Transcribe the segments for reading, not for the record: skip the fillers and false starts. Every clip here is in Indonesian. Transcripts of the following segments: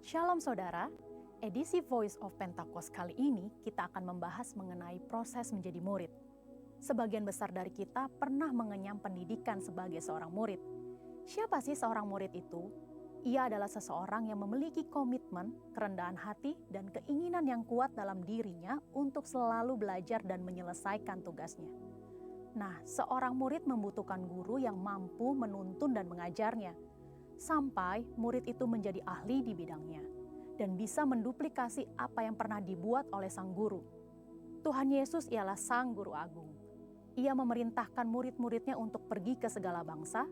Shalom saudara, edisi Voice of Pentecost kali ini kita akan membahas mengenai proses menjadi murid. Sebagian besar dari kita pernah mengenyam pendidikan sebagai seorang murid. Siapa sih seorang murid itu? Ia adalah seseorang yang memiliki komitmen, kerendahan hati, dan keinginan yang kuat dalam dirinya untuk selalu belajar dan menyelesaikan tugasnya. Nah, seorang murid membutuhkan guru yang mampu menuntun dan mengajarnya, sampai murid itu menjadi ahli di bidangnya dan bisa menduplikasi apa yang pernah dibuat oleh sang guru. Tuhan Yesus ialah sang guru agung. Ia memerintahkan murid-muridnya untuk pergi ke segala bangsa,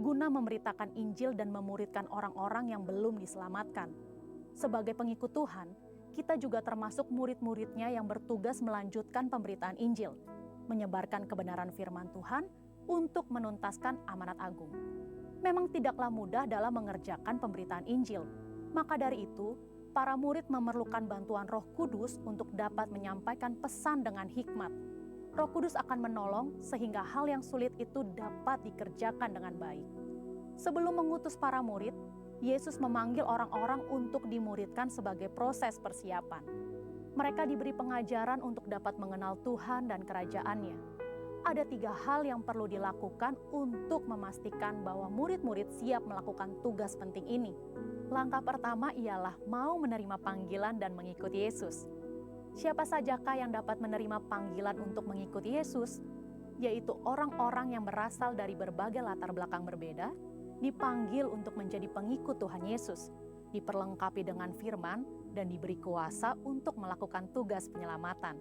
guna memberitakan Injil dan memuridkan orang-orang yang belum diselamatkan. Sebagai pengikut Tuhan, kita juga termasuk murid-muridnya yang bertugas melanjutkan pemberitaan Injil, menyebarkan kebenaran firman Tuhan untuk menuntaskan amanat agung. Memang tidaklah mudah dalam mengerjakan pemberitaan Injil. Maka dari itu, para murid memerlukan bantuan Roh Kudus untuk dapat menyampaikan pesan dengan hikmat. Roh Kudus akan menolong sehingga hal yang sulit itu dapat dikerjakan dengan baik. Sebelum mengutus para murid, Yesus memanggil orang-orang untuk dimuridkan sebagai proses persiapan. Mereka diberi pengajaran untuk dapat mengenal Tuhan dan kerajaan-Nya. Ada 3 hal yang perlu dilakukan untuk memastikan bahwa murid-murid siap melakukan tugas penting ini. Langkah pertama ialah mau menerima panggilan dan mengikuti Yesus. Siapa sajakah yang dapat menerima panggilan untuk mengikuti Yesus? Yaitu orang-orang yang berasal dari berbagai latar belakang berbeda, dipanggil untuk menjadi pengikut Tuhan Yesus, diperlengkapi dengan firman, dan diberi kuasa untuk melakukan tugas penyelamatan.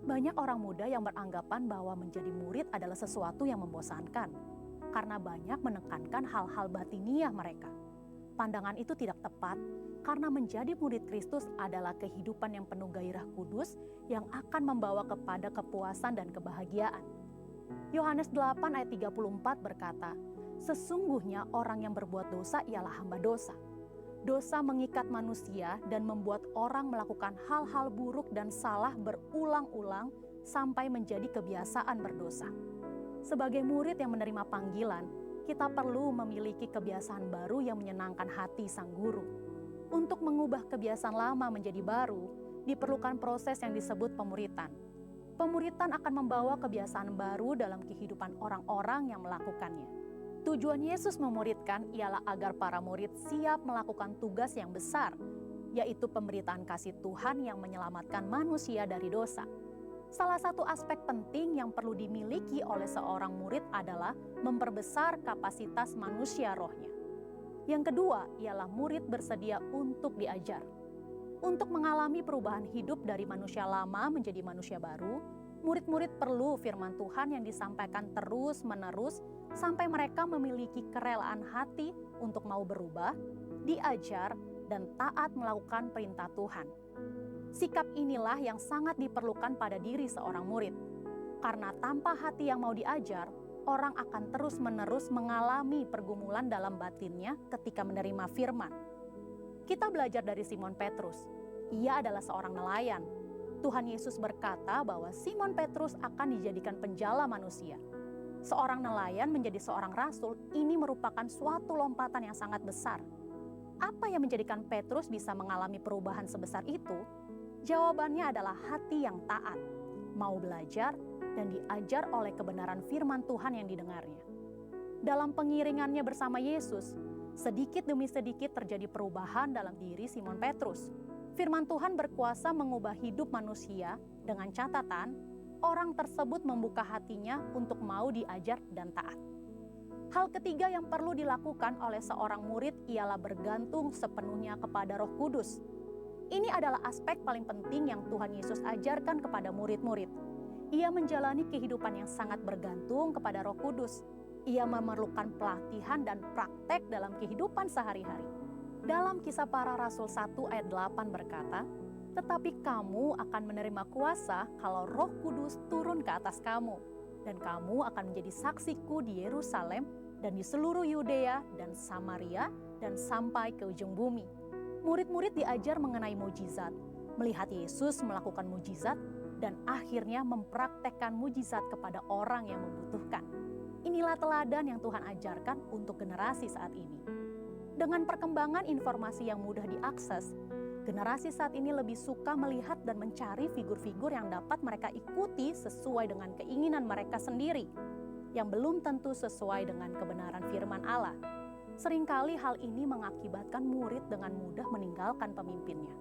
Banyak orang muda yang beranggapan bahwa menjadi murid adalah sesuatu yang membosankan, karena banyak menekankan hal-hal batiniah mereka. Pandangan itu tidak tepat, karena menjadi murid Kristus adalah kehidupan yang penuh gairah kudus yang akan membawa kepada kepuasan dan kebahagiaan. Yohanes 8 ayat 34 berkata, "Sesungguhnya orang yang berbuat dosa ialah hamba dosa." Dosa mengikat manusia dan membuat orang melakukan hal-hal buruk dan salah berulang-ulang sampai menjadi kebiasaan berdosa. Sebagai murid yang menerima panggilan, kita perlu memiliki kebiasaan baru yang menyenangkan hati sang guru. Untuk mengubah kebiasaan lama menjadi baru, diperlukan proses yang disebut pemuritan. Pemuritan akan membawa kebiasaan baru dalam kehidupan orang-orang yang melakukannya. Tujuan Yesus memuridkan ialah agar para murid siap melakukan tugas yang besar, yaitu pemberitaan kasih Tuhan yang menyelamatkan manusia dari dosa. Salah satu aspek penting yang perlu dimiliki oleh seorang murid adalah memperbesar kapasitas manusia rohnya. Yang kedua ialah murid bersedia untuk diajar. Untuk mengalami perubahan hidup dari manusia lama menjadi manusia baru, murid-murid perlu firman Tuhan yang disampaikan terus-menerus sampai mereka memiliki kerelaan hati untuk mau berubah, diajar, dan taat melakukan perintah Tuhan. Sikap inilah yang sangat diperlukan pada diri seorang murid. Karena tanpa hati yang mau diajar, orang akan terus-menerus mengalami pergumulan dalam batinnya ketika menerima firman. Kita belajar dari Simon Petrus. Ia adalah seorang nelayan. Tuhan Yesus berkata bahwa Simon Petrus akan dijadikan penjala manusia. Seorang nelayan menjadi seorang rasul, ini merupakan suatu lompatan yang sangat besar. Apa yang menjadikan Petrus bisa mengalami perubahan sebesar itu? Jawabannya adalah hati yang taat, mau belajar, dan diajar oleh kebenaran firman Tuhan yang didengarnya. Dalam pengiringannya bersama Yesus, sedikit demi sedikit terjadi perubahan dalam diri Simon Petrus. Firman Tuhan berkuasa mengubah hidup manusia dengan catatan orang tersebut membuka hatinya untuk mau diajar dan taat. Hal ketiga yang perlu dilakukan oleh seorang murid ialah bergantung sepenuhnya kepada Roh Kudus. Ini adalah aspek paling penting yang Tuhan Yesus ajarkan kepada murid-murid. Ia menjalani kehidupan yang sangat bergantung kepada Roh Kudus. Ia memerlukan pelatihan dan praktek dalam kehidupan sehari-hari. Dalam Kisah Para Rasul 1 ayat 8 berkata, "Tetapi kamu akan menerima kuasa kalau Roh Kudus turun ke atas kamu, dan kamu akan menjadi saksiku di Yerusalem dan di seluruh Yudea dan Samaria dan sampai ke ujung bumi." Murid-murid diajar mengenai mujizat, melihat Yesus melakukan mujizat, dan akhirnya mempraktekkan mujizat kepada orang yang membutuhkan. Inilah teladan yang Tuhan ajarkan untuk generasi saat ini. Dengan perkembangan informasi yang mudah diakses, generasi saat ini lebih suka melihat dan mencari figur-figur yang dapat mereka ikuti sesuai dengan keinginan mereka sendiri, yang belum tentu sesuai dengan kebenaran firman Allah. Seringkali hal ini mengakibatkan murid dengan mudah meninggalkan pemimpinnya.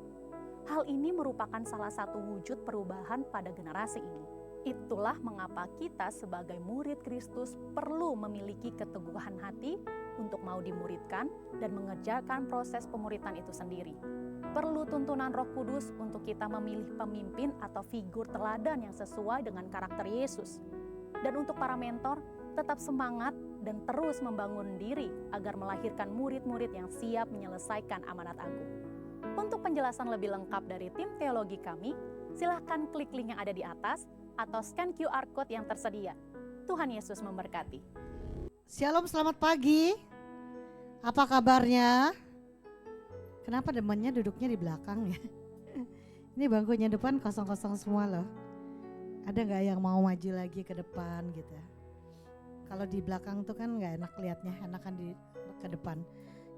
Hal ini merupakan salah satu wujud perubahan pada generasi ini. Itulah mengapa kita sebagai murid Kristus perlu memiliki keteguhan hati untuk mau dimuridkan dan mengerjakan proses pemuritan itu sendiri. Perlu tuntunan Roh Kudus untuk kita memilih pemimpin atau figur teladan yang sesuai dengan karakter Yesus. Dan untuk para mentor, tetap semangat dan terus membangun diri agar melahirkan murid-murid yang siap menyelesaikan amanat agung. Untuk penjelasan lebih lengkap dari tim teologi kami, silahkan klik link yang ada di atas atau scan QR Code yang tersedia. Tuhan Yesus memberkati. Shalom, selamat pagi. Apa kabarnya? Kenapa demennya duduknya di belakang ya? Ini bangkunya depan kosong-kosong semua loh. Ada gak yang mau maju lagi ke depan gitu? Kalau di belakang tuh kan gak enak liatnya, enakan ke depan.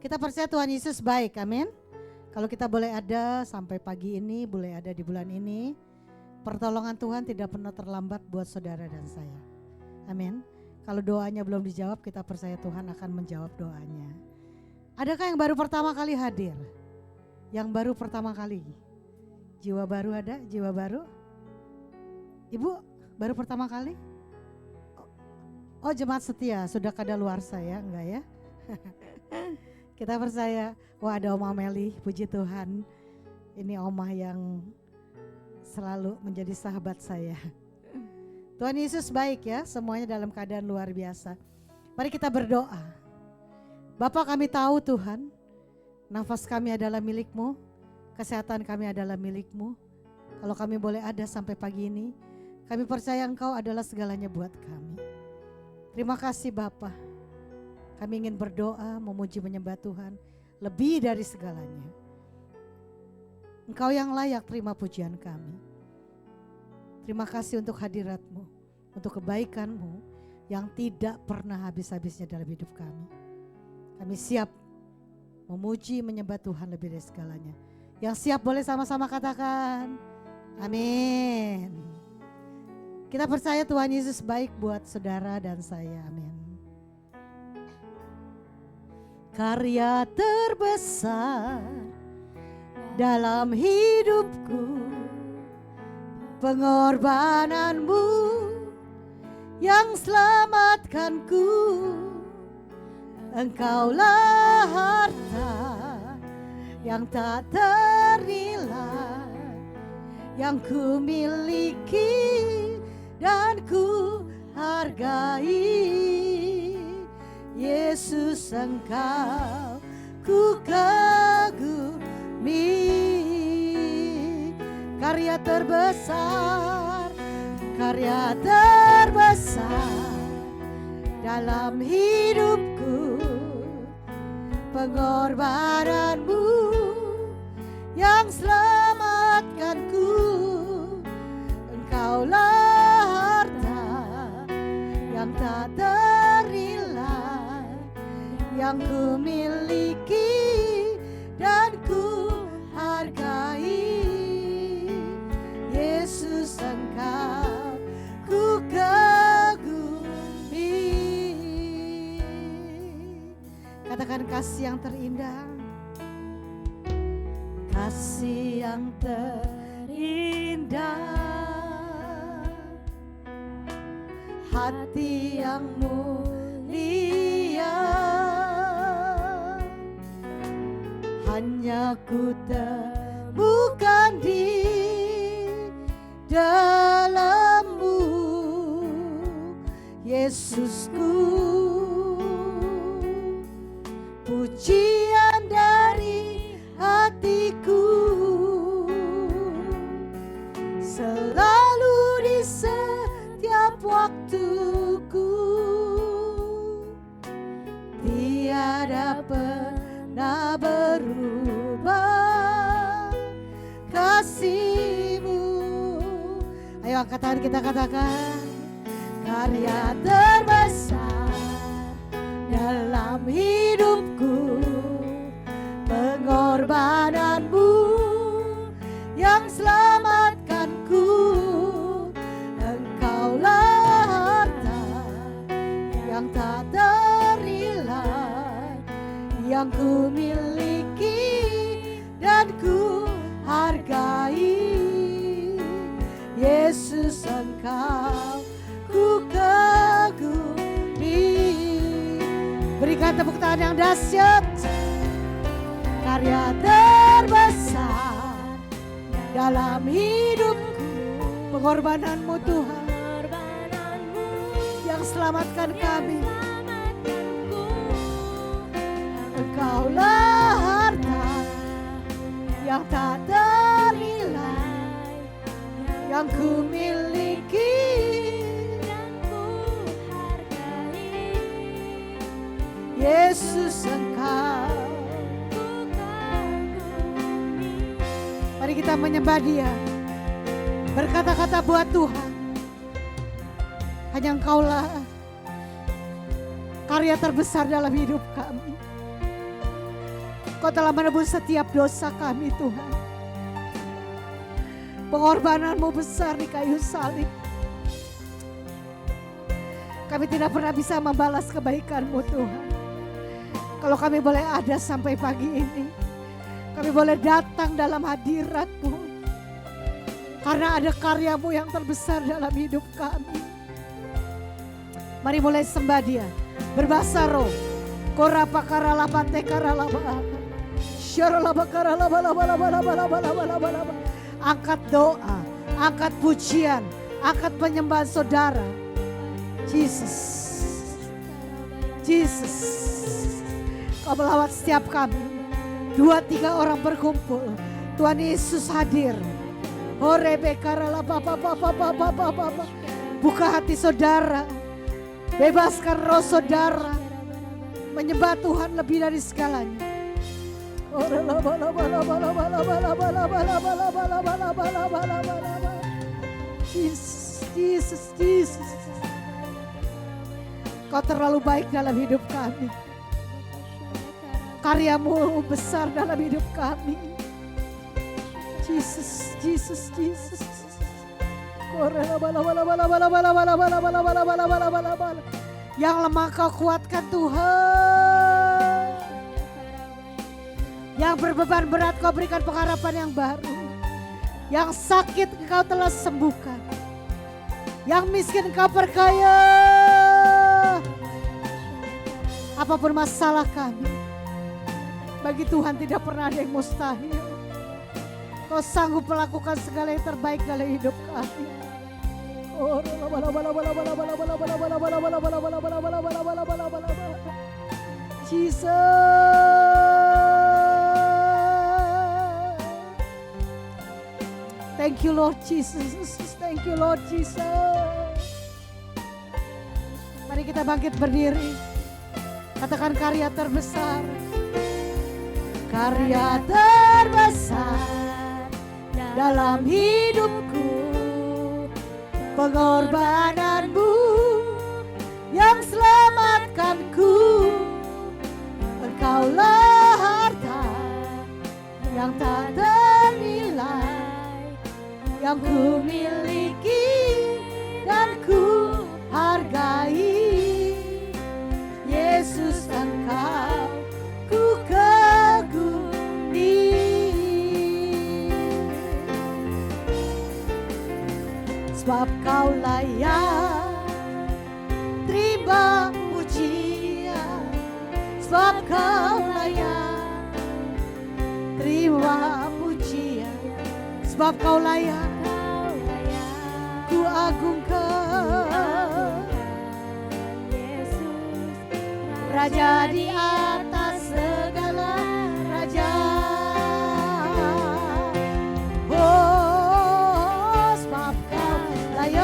Kita percaya Tuhan Yesus baik, amin. Kalau kita boleh ada sampai pagi ini, boleh ada di bulan ini, pertolongan Tuhan tidak pernah terlambat buat saudara dan saya. Amin. Kalau doanya belum dijawab, kita percaya Tuhan akan menjawab doanya. Adakah yang baru pertama kali hadir? Yang baru pertama kali? Jiwa baru ada? Jiwa baru? Ibu baru pertama kali? Oh, jemaat setia, sudah kadaluarsa ya? Enggak ya? Kita percaya, wah ada Oma Meli, puji Tuhan. Ini Oma yang selalu menjadi sahabat saya. Tuhan Yesus baik ya, semuanya dalam keadaan luar biasa. Mari kita berdoa. Bapa, kami tahu Tuhan, nafas kami adalah milik-Mu, kesehatan kami adalah milik-Mu. Kalau kami boleh ada sampai pagi ini, kami percaya Engkau adalah segalanya buat kami. Terima kasih Bapa. Kami ingin berdoa, memuji menyembah Tuhan lebih dari segalanya. Engkau yang layak terima pujian kami. Terima kasih untuk hadirat-Mu, untuk kebaikan-Mu yang tidak pernah habis-habisnya dalam hidup kami. Kami siap memuji menyembah Tuhan lebih dari segalanya. Yang siap boleh sama-sama katakan amin. Kita percaya Tuhan Yesus baik buat saudara dan saya, amin. Karya terbesar dalam hidupku, pengorbananmu yang selamatkanku. Engkaulah harta yang tak ternilai, yang ku miliki dan ku hargai. Yesus, Engkau ku kagumi. Karya terbesar dalam hidupku, pengorbananmu yang selamatkanku. Engkaulah harta yang tak ternilai, yang ku miliki dan ku hargai. Yesus, Engkau ku kagumi. Katakan kasih yang terindah, kasih yang terindah, hati yang mulia, hanya ku temukan di dalam-Mu, Yesusku. Pujian dari hatiku selalu di setiap waktuku, tiada pernah berubah kasih-Mu. Ayo angkat tangan kita katakan, karya terbesar dalam hidupku, ternilai, yang ku miliki dan ku hargai. Yesus, Engkau ku kagumi. Berikan tepuk tangan yang dahsyat. Karya terbesar dalam hidupku, pengorbananmu Tuhan yang selamatkan kami. Engkaulah harta yang tak ternilai, yang ku miliki dan ku hargai. Yesus, Engkau ku kagumi. Mari kita menyembah Dia, berkata-kata buat Tuhan, hanya Engkaulah karya terbesar dalam hidup kami. Kau telah menebus setiap dosa kami Tuhan. Pengorbananmu besar di kayu salib. Kami tidak pernah bisa membalas kebaikanmu Tuhan. Kalau kami boleh ada sampai pagi ini, kami boleh datang dalam hadirat-Mu. Karena ada karya-Mu yang terbesar dalam hidup kami. Mari mulai sembah Dia, berbahasa roh. Korapa karala pante karala ba. Angkat doa, angkat pujian, angkat penyembahan saudara. Jesus, Jesus, Kau melawat setiap kami. 2-3 orang berkumpul, Tuhan Yesus hadir. Buka hati saudara, bebaskan roh saudara, menyembah Tuhan lebih dari segalanya. Jesus, Jesus, Jesus. Kau terlalu baik dalam hidup kami. Karya-Mu besar dalam hidup kami. Jesus, Jesus, Jesus. Yang lemah Kau kuatkan Tuhan. Yang berbeban berat Kau berikan pengharapan yang baru. Yang sakit Kau telah sembuhkan. Yang miskin Kau perkaya. Apapun masalah kami, bagi Tuhan tidak pernah ada yang mustahil. Kau sanggup melakukan segala yang terbaik dalam hidup kami. Jesus. Thank you Lord Jesus. Thank you Lord Jesus. Mari kita bangkit berdiri. Katakan karya terbesar. Karya terbesar dalam hidupku, pengorbananmu yang selamatkanku. Engkaulah harta yang tak ternilai, yang ku miliki dan ku hargai. Yesus, Engkau ku kagumi. Sebab Kau layak terima pujian. Sebab Kau layak terima pujian. Sebab Kau layak ku agungkan. Raja di atas segala raja. Oh, sebab Kau layak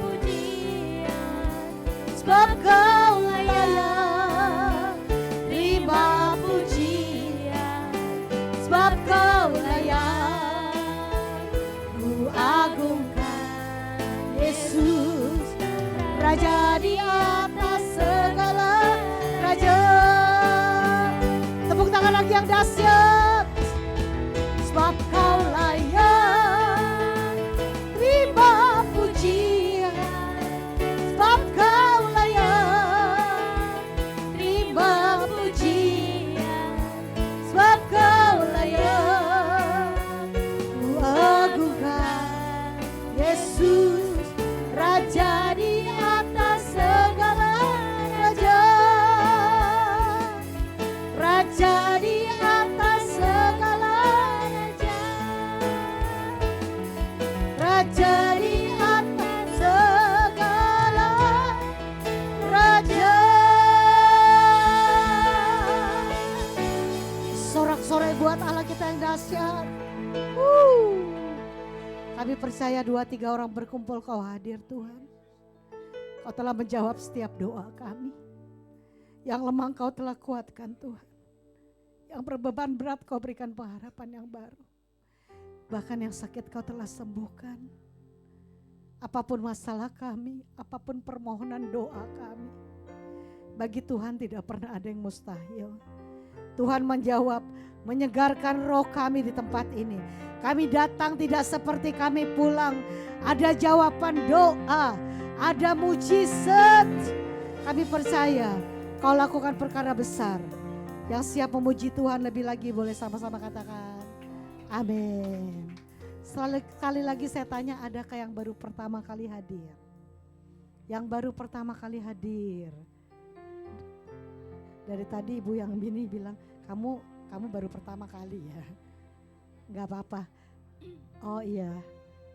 pujian. Sebab Kau layak terima pujian. Sebab Kau layak ku agungkan. Yesus, Raja di atas segala raja. Tepuk tangan lagi yang dahsyat. Sebab Kau layak terima pujian. Sebab Kau layak percaya 2-3 orang berkumpul Kau hadir Tuhan. Kau telah menjawab setiap doa kami. Yang lemah Kau telah kuatkan Tuhan. Yang berbeban berat Kau berikan pengharapan yang baru. Bahkan yang sakit Kau telah sembuhkan. Apapun masalah kami, apapun permohonan doa kami, bagi Tuhan tidak pernah ada yang mustahil. Tuhan menjawab, menyegarkan roh kami di tempat ini. Kami datang tidak seperti kami pulang. Ada jawaban doa, ada mujizat. Kami percaya Kau lakukan perkara besar. Yang siap memuji Tuhan lebih lagi boleh sama-sama katakan amin. Sekali lagi saya tanya, adakah yang baru pertama kali hadir? Yang baru pertama kali hadir. Dari tadi Ibu yang Bini bilang, kamu baru pertama kali ya. Gak apa-apa. Oh iya,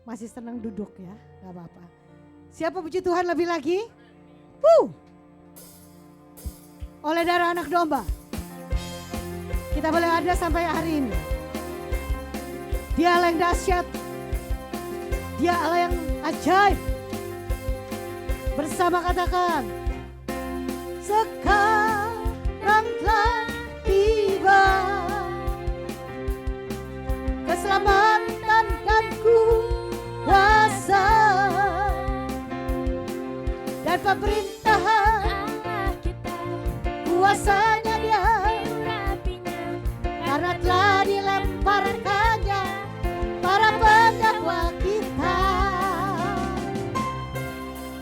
masih senang duduk ya, gak apa-apa. Siapa puji Tuhan lebih lagi? Oleh darah anak domba, kita boleh ada sampai hari ini. Dia Allah yang dahsyat, Dia Allah yang ajaib. Bersama katakan, sekarang telah tiba keselamatan dan kuasa dan pemerintahan kuasanya Dia, karena telah dilemparkannya para pendakwa kita.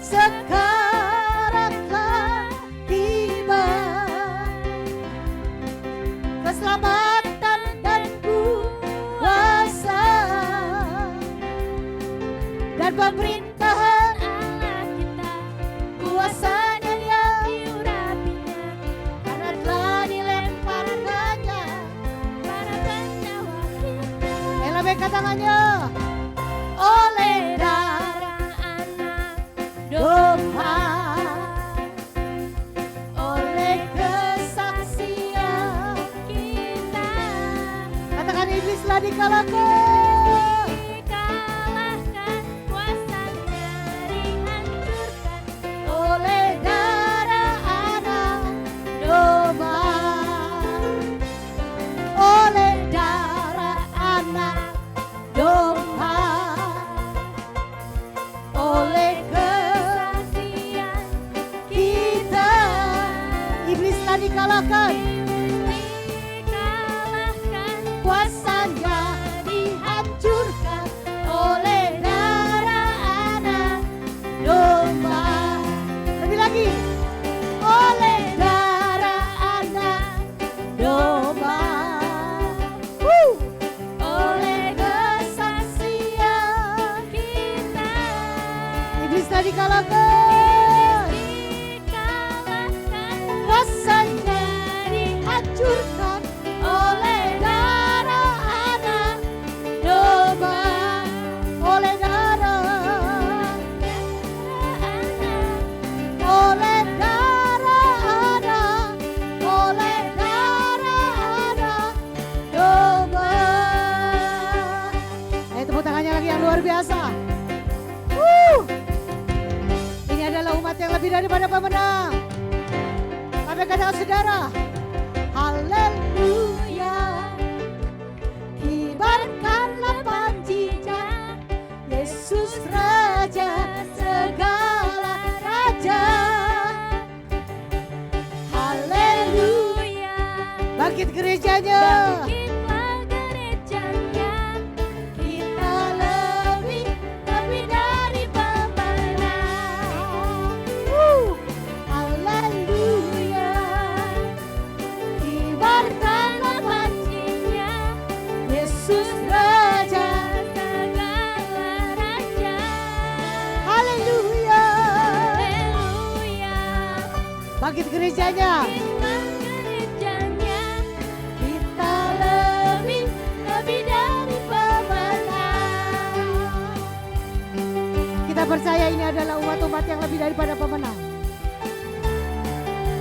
Sekarang telah tiba keselamatan dan kuasa dan pemerintahan kuasanya Dia, karena telah dilemparkannya para pendakwa kita. Lambaikan tangannya. Oleh darah anak domba, oleh kesaksian kita, katakan iblis telah dikalahkan. Dikalahkan, kuasanya dihancurkan. Oleh darah anak domba, oleh darah anak domba, oleh kesaksian kita, iblis telah dikalahkan. Kuasanya dihancurkan oleh darah anak domba. Lebih lagi, oleh darah anak domba, oleh kesaksian kita, iblis telah dikalahkan. Kuasanya dihancurkan oleh darah anak domba, oleh darah, oleh darah anak, oleh darah anak domba. Tepuk tangannya lagi yang luar biasa. Ini adalah umat yang lebih daripada pemenang. Kami katakan saudara, haleluya. Kibarkanlah panjinya, Yesus Raja segala raja. Haleluya. Bangkit gerejanya. Bangkitlah gerejanya. Kita lebih dari pemenang. Haleluya. Kibarkanlah panjinya, Yesus Raja segala raja. Haleluya. Haleluya. Bangkit gerejanya. Kita lebih dari pemenang. Kita percaya ini adalah umat-umat yang lebih daripada pemenang.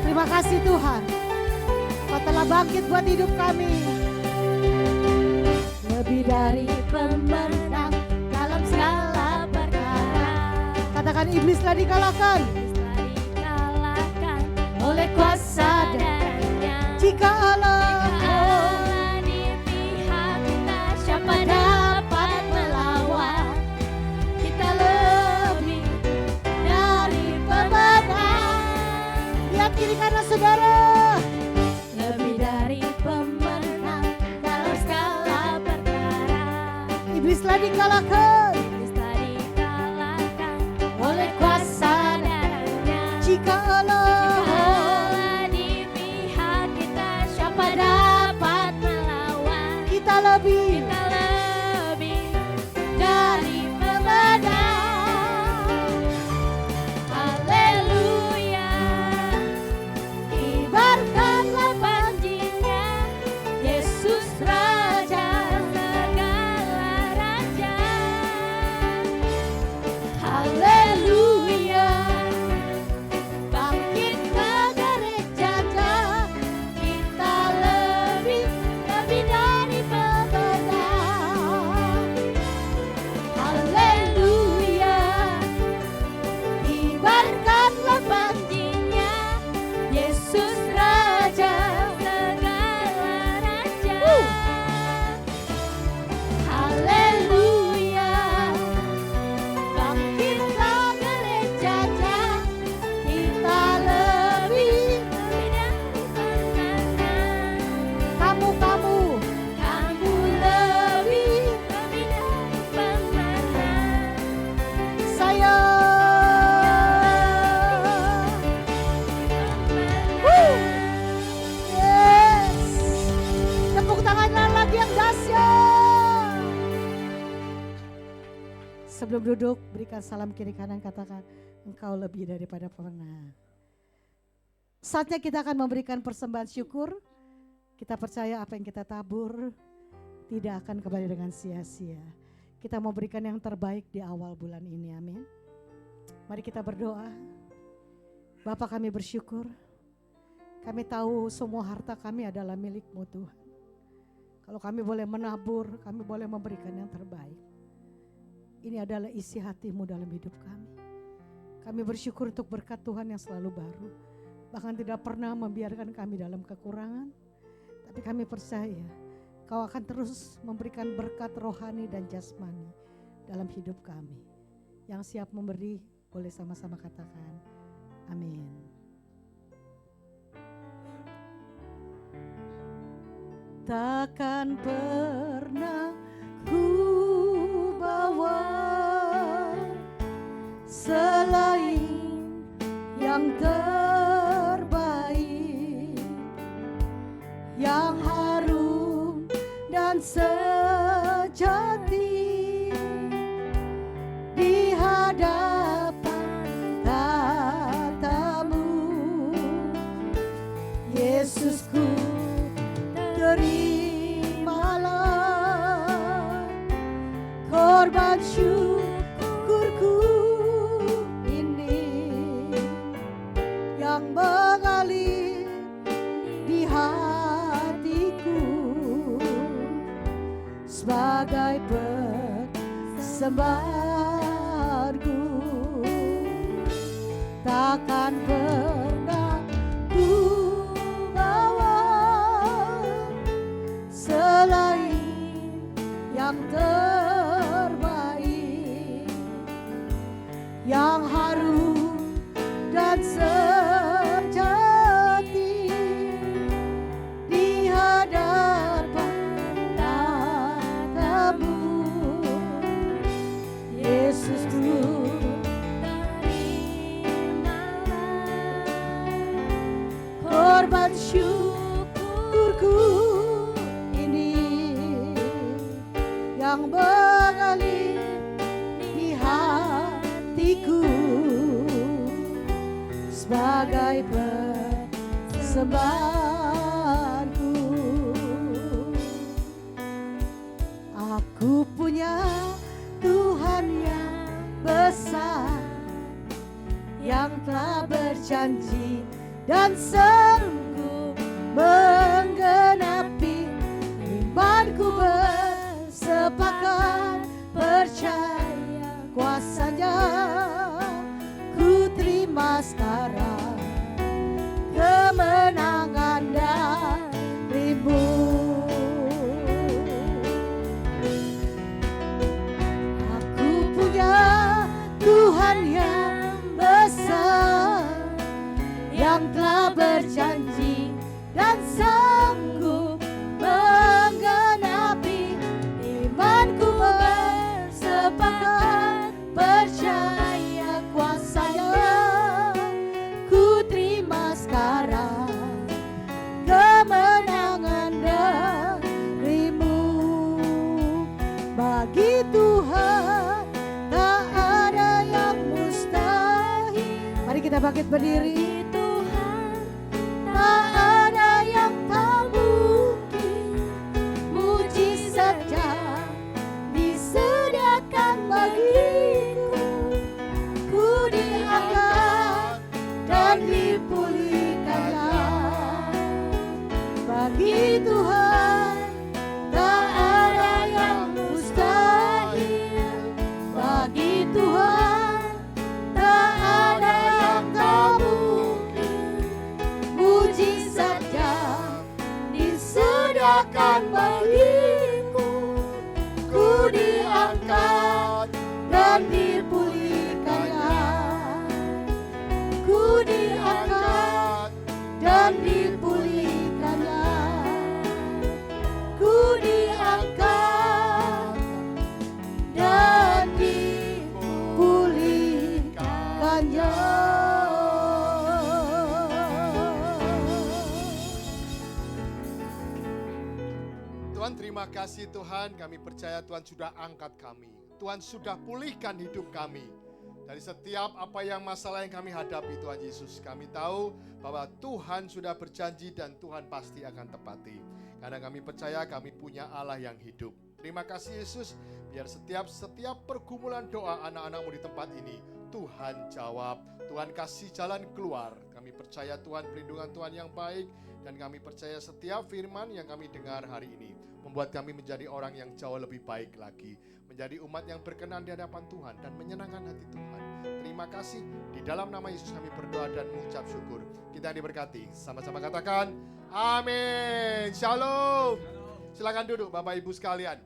Terima kasih Tuhan, Kau telah bangkit buat hidup kami. Lebih dari pemenang dalam segala Katakan iblislah dikalahkan oleh kuasa darahnya. Jika Allah di pihak kita, siapa dapat melawan? Kita lebih dari pemenang. lihat kiri kanan saudara. Lebih dari pemenang dalam skala perkara. Iblislah dikalahkan Iblis telah dikalahkan oleh kuasa darahnya. jika Allah Allah di pihak kita, siapa dapat melawan? kita lebih Kita lebih dari pemenang. Haleluya. Kibarkanlah panjinya, Yesus Raja segala raja. Haleluya. Bangkitlah gerejanya, kita lebih dari pemenang. Haleluya. Kibarkanlah panjinya, Yesus Raja segala raja. Haleluya. Bangkitlah gerejanya, kita lebih dari pemenang. kamu Kamu lebih dari pemenang. saya. Yes. Tepuk tangan lagi yang dahsyat. Sebelum duduk berikan salam kiri kanan, katakan engkau lebih daripada pemenang. Saatnya kita akan memberikan persembahan syukur. Kita percaya apa yang kita tabur tidak akan kembali dengan sia-sia. Kita mau berikan yang terbaik di awal bulan ini, amin. Mari kita berdoa. Bapa, kami bersyukur. Kami tahu semua harta kami adalah milik-Mu Tuhan. Kalau kami boleh menabur, kami boleh memberikan yang terbaik. Ini adalah isi hati-Mu dalam hidup kami. Kami bersyukur untuk berkat Tuhan yang selalu baru. Bahkan tidak pernah membiarkan kami dalam kekurangan. Tapi kami percaya Kau akan terus memberikan berkat rohani dan jasmani dalam hidup kami. Yang siap memberi boleh sama-sama katakan amin. Takkan pernah ku bawa selain yang terbaik, yang harum dan sejati di hadapan tatamu. Yesusku, terimalah korban syukurku ini yang mengalir di hatiku sebagai persembahanku. Takkan pernah ku bawa selain yang terbaik, yang harum dan sejati di hadapan tatamu. Yesusku, korban syukurku ini yang mengalir di hatiku sebagai persembahanku. Aku punya Tuhan yang besar, yang telah berjanji dan sanggup menggenapi imanku. Bersepakat percaya kuasanya bangkit berdiri. Bagi Tuhan tak ada yang tak mungkin. Mujizatnya disediakan bagiku. Ku diangkat dan dipulihkannya. Bagi Tuhan Tak ada yang mustahil. Bagi Tuhan tak ada yang tak mungkin. Mujizatnya disediakan bagiku. Ku diangkat dan dipulihkannya. Ku diangkat dan dipulihkannya. Ku diangkat dan dipulihkannya. Tuhan, terima kasih Tuhan, kami percaya Tuhan sudah angkat kami. Tuhan sudah pulihkan hidup kami. Dari setiap apa yang masalah yang kami hadapi Tuhan Yesus. Kami tahu bahwa Tuhan sudah berjanji dan Tuhan pasti akan tepati. Karena kami percaya kami punya Allah yang hidup. Terima kasih Yesus, biar setiap pergumulan doa anak-anakmu di tempat ini, Tuhan jawab, Tuhan kasih jalan keluar. Kami percaya Tuhan perlindungan Tuhan yang baik, dan kami percaya setiap firman yang kami dengar hari ini membuat kami menjadi orang yang jauh lebih baik lagi, menjadi umat yang berkenan di hadapan Tuhan dan menyenangkan hati Tuhan. Terima kasih, di dalam nama Yesus kami berdoa dan mengucap syukur. Kita diberkati, sama-sama katakan amin. Shalom. Silakan duduk Bapak Ibu sekalian.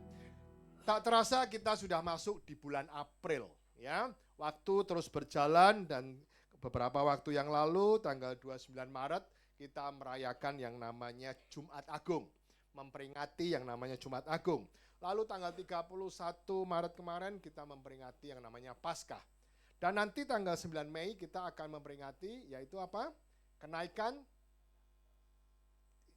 Tak terasa kita sudah masuk di bulan April, ya. Waktu terus berjalan dan beberapa waktu yang lalu tanggal 29 Maret kita merayakan yang namanya Jumat Agung, memperingati yang namanya Jumat Agung. Lalu tanggal 31 Maret kemarin kita memperingati yang namanya Paskah. Dan nanti tanggal 9 Mei kita akan memperingati yaitu apa? Kenaikan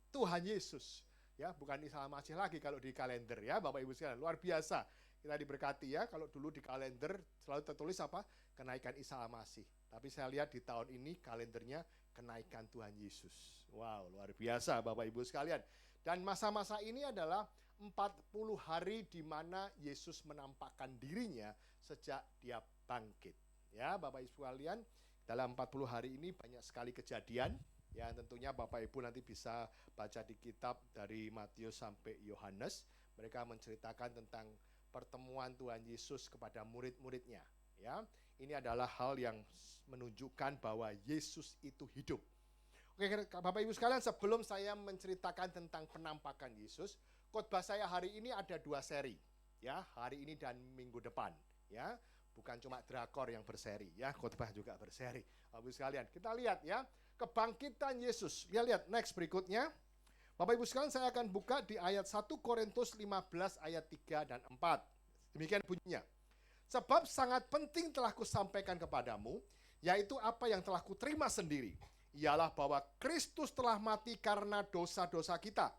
Tuhan Yesus. Ya, bukan Isa Masih lagi kalau di kalender ya, Bapak Ibu sekalian. Luar biasa. Kita diberkati ya, kalau dulu di kalender selalu tertulis apa? Kenaikan Isa Masih. Tapi saya lihat di tahun ini kalendernya kenaikan Tuhan Yesus. Wow, luar biasa Bapak Ibu sekalian. Dan masa-masa ini adalah 40 hari di mana Yesus menampakkan dirinya sejak dia bangkit. Ya, Bapak Ibu sekalian, dalam 40 hari ini banyak sekali kejadian. Ya, tentunya Bapak Ibu nanti bisa baca di kitab dari Matius sampai Yohanes. Mereka menceritakan tentang pertemuan Tuhan Yesus kepada murid-muridnya. Ya, ini adalah hal yang menunjukkan bahwa Yesus itu hidup. Oke, Bapak Ibu sekalian, sebelum saya menceritakan tentang penampakan Yesus, khotbah saya hari ini ada 2 seri. Ya, hari ini dan minggu depan. Ya, bukan cuma drakor yang berseri, ya, khotbah juga berseri. Bapak Ibu sekalian, kita lihat ya. Kebangkitan Yesus. Lihat next berikutnya. Bapak Ibu sekalian, saya akan buka di ayat 1 Korintus 15 ayat 3 dan 4. Demikian bunyinya. Sebab sangat penting telah kusampaikan kepadamu, yaitu apa yang telah kuterima sendiri. Ialah bahwa Kristus telah mati karena dosa-dosa kita.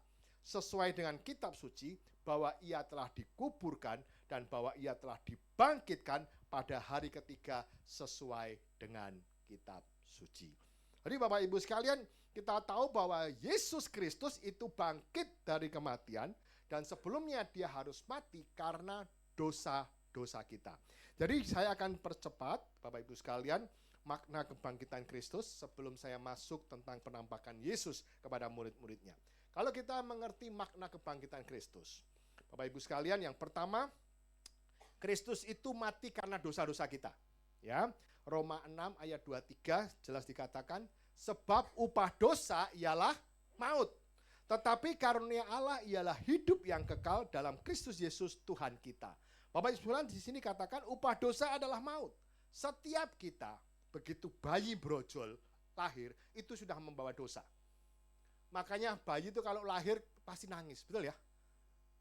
Sesuai dengan kitab suci, bahwa ia telah dikuburkan dan bahwa ia telah dibangkitkan pada hari ketiga sesuai dengan kitab suci. Jadi Bapak Ibu sekalian, kita tahu bahwa Yesus Kristus itu bangkit dari kematian dan sebelumnya dia harus mati karena dosa-dosa kita. Jadi saya akan percepat Bapak Ibu sekalian makna kebangkitan Kristus sebelum saya masuk tentang penampakan Yesus kepada murid-muridnya. Kalau kita mengerti makna kebangkitan Kristus, Bapak Ibu sekalian, yang pertama, Kristus itu mati karena dosa-dosa kita. Ya, Roma 6 ayat 23 jelas dikatakan, sebab upah dosa ialah maut. Tetapi karunia Allah ialah hidup yang kekal dalam Kristus Yesus Tuhan kita. Bapak Ibu sekalian, di sini katakan upah dosa adalah maut. Setiap kita begitu bayi brojol lahir itu sudah membawa dosa. Makanya bayi itu kalau lahir pasti nangis, betul ya?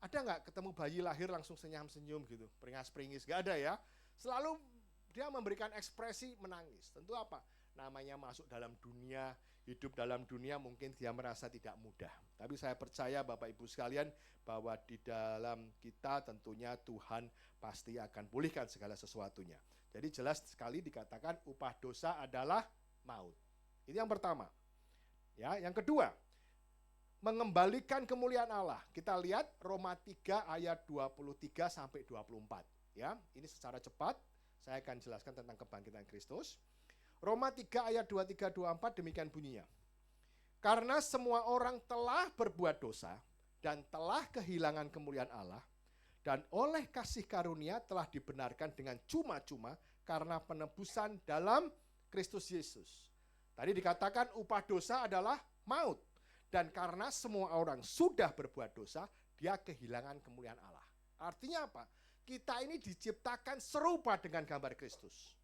Ada nggak ketemu bayi lahir langsung senyum-senyum gitu, peringas-peringis? Nggak ada ya. Selalu dia memberikan ekspresi menangis. Tentu apa? Namanya masuk dalam dunia, hidup dalam dunia mungkin dia merasa tidak mudah. Tapi saya percaya Bapak Ibu sekalian bahwa di dalam kita tentunya Tuhan pasti akan pulihkan segala sesuatunya. Jadi jelas sekali dikatakan upah dosa adalah maut. Itu yang pertama. Ya, yang kedua, mengembalikan kemuliaan Allah. Kita lihat Roma 3 ayat 23 sampai 24. Ya, ini secara cepat saya akan jelaskan tentang kebangkitan Kristus. Roma 3 ayat 23-24 demikian bunyinya. Karena semua orang telah berbuat dosa dan telah kehilangan kemuliaan Allah, dan oleh kasih karunia telah dibenarkan dengan cuma-cuma karena penebusan dalam Kristus Yesus. Tadi dikatakan upah dosa adalah maut. Dan karena semua orang sudah berbuat dosa, dia kehilangan kemuliaan Allah. Artinya apa? Kita ini diciptakan serupa dengan gambar Kristus.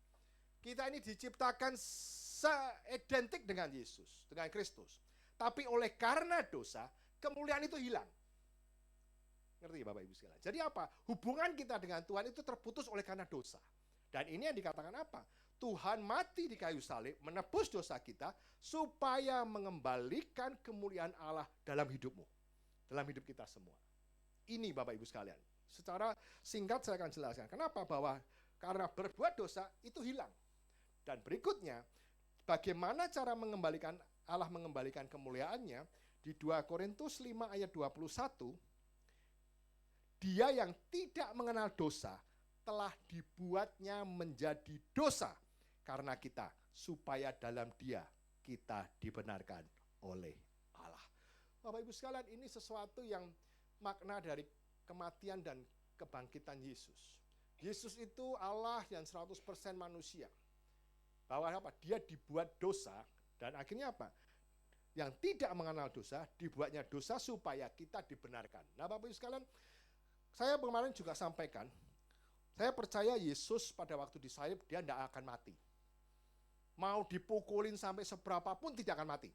Kita ini diciptakan seidentik dengan Yesus, dengan Kristus. Tapi oleh karena dosa, kemuliaan itu hilang. Ngerti Bapak Ibu sekalian? Jadi apa? Hubungan kita dengan Tuhan itu terputus oleh karena dosa. Dan ini yang dikatakan apa? Tuhan mati di kayu salib, menebus dosa kita, supaya mengembalikan kemuliaan Allah dalam hidupmu. Dalam hidup kita semua. Ini Bapak Ibu sekalian. Secara singkat saya akan jelaskan. Kenapa? Bahwa karena berbuat dosa itu hilang. Dan berikutnya, bagaimana cara Allah mengembalikan kemuliaannya? Di 2 Korintus 5 ayat 21, dia yang tidak mengenal dosa, telah dibuatnya menjadi dosa karena kita, supaya dalam dia kita dibenarkan oleh Allah. Bapak Ibu sekalian, ini sesuatu yang makna dari kematian dan kebangkitan Yesus. Yesus itu Allah yang 100% manusia. Bahwa apa? Dia dibuat dosa dan akhirnya apa? Yang tidak mengenal dosa, dibuatnya dosa supaya kita dibenarkan. Nah Bapak Ibu sekalian, saya kemarin juga sampaikan, saya percaya Yesus pada waktu disalib dia tidak akan mati. Mau dipukulin sampai seberapa pun tidak akan mati.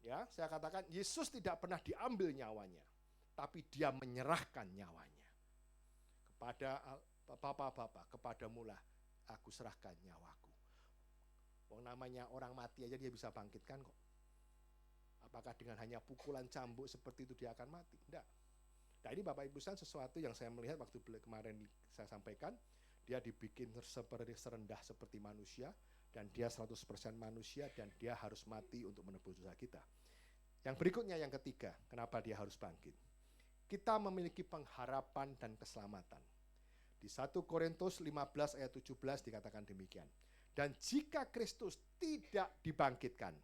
Ya, saya katakan Yesus tidak pernah diambil nyawanya, tapi dia menyerahkan nyawanya. Kepada Bapak-bapak, kepadamulah aku serahkan nyawaku. Namanya orang mati aja dia bisa bangkitkan kok. Apakah dengan hanya pukulan cambuk seperti itu dia akan mati? Tidak. Nah ini Bapak Ibu sekalian sesuatu yang saya melihat waktu kemarin saya sampaikan, dia dibikin seperti serendah seperti manusia, dan dia 100% manusia, dan dia harus mati untuk menebus dosa kita. Yang berikutnya, yang ketiga, kenapa dia harus bangkit? Kita memiliki pengharapan dan keselamatan. Di 1 Korintus 15 ayat 17 dikatakan demikian. Dan jika Kristus tidak dibangkitkan,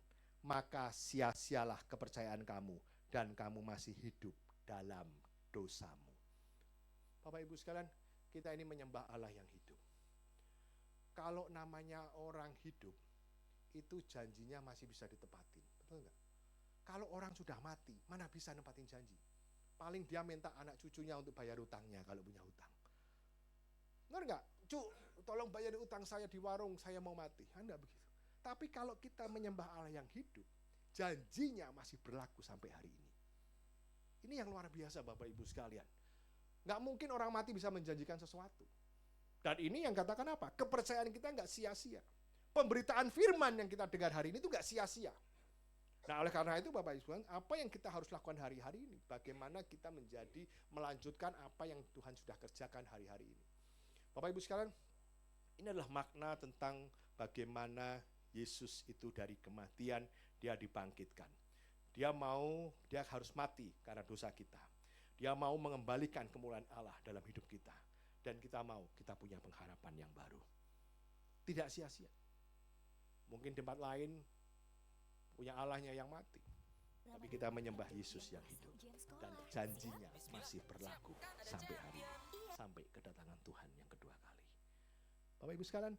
maka sia-sialah kepercayaan kamu, dan kamu masih hidup dalam dosamu. Bapak Ibu sekalian, kita ini menyembah Allah yang hidup. Kalau namanya orang hidup, itu janjinya masih bisa ditepatin. Betul nggak? Kalau orang sudah mati, mana bisa nempatin janji? Paling dia minta anak cucunya untuk bayar utangnya kalau punya utang. Ngerti nggak? Cuk, tolong bayar utang saya di warung, saya mau mati. Anda begitu. Tapi kalau kita menyembah Allah yang hidup, janjinya masih berlaku sampai hari ini. Ini yang luar biasa Bapak Ibu sekalian. Nggak mungkin orang mati bisa menjanjikan sesuatu. Dan ini yang katakan apa? Kepercayaan kita nggak sia-sia. Pemberitaan firman yang kita dengar hari ini itu nggak sia-sia. Nah oleh karena itu Bapak Ibu sekalian, apa yang kita harus lakukan hari-hari ini? Bagaimana kita melanjutkan apa yang Tuhan sudah kerjakan hari-hari ini? Bapak Ibu sekalian, ini adalah makna tentang bagaimana Yesus itu dari kematian, dia dibangkitkan. Dia harus mati karena dosa kita. Dia mau mengembalikan kemuliaan Allah dalam hidup kita. Dan kita punya pengharapan yang baru. Tidak sia-sia. Mungkin tempat lain punya Allahnya yang mati. Tapi kita menyembah Yesus yang hidup. Dan janjinya masih berlaku sampai hari ini. Sampai kedatangan Tuhan yang kedua kali. Bapak Ibu sekalian,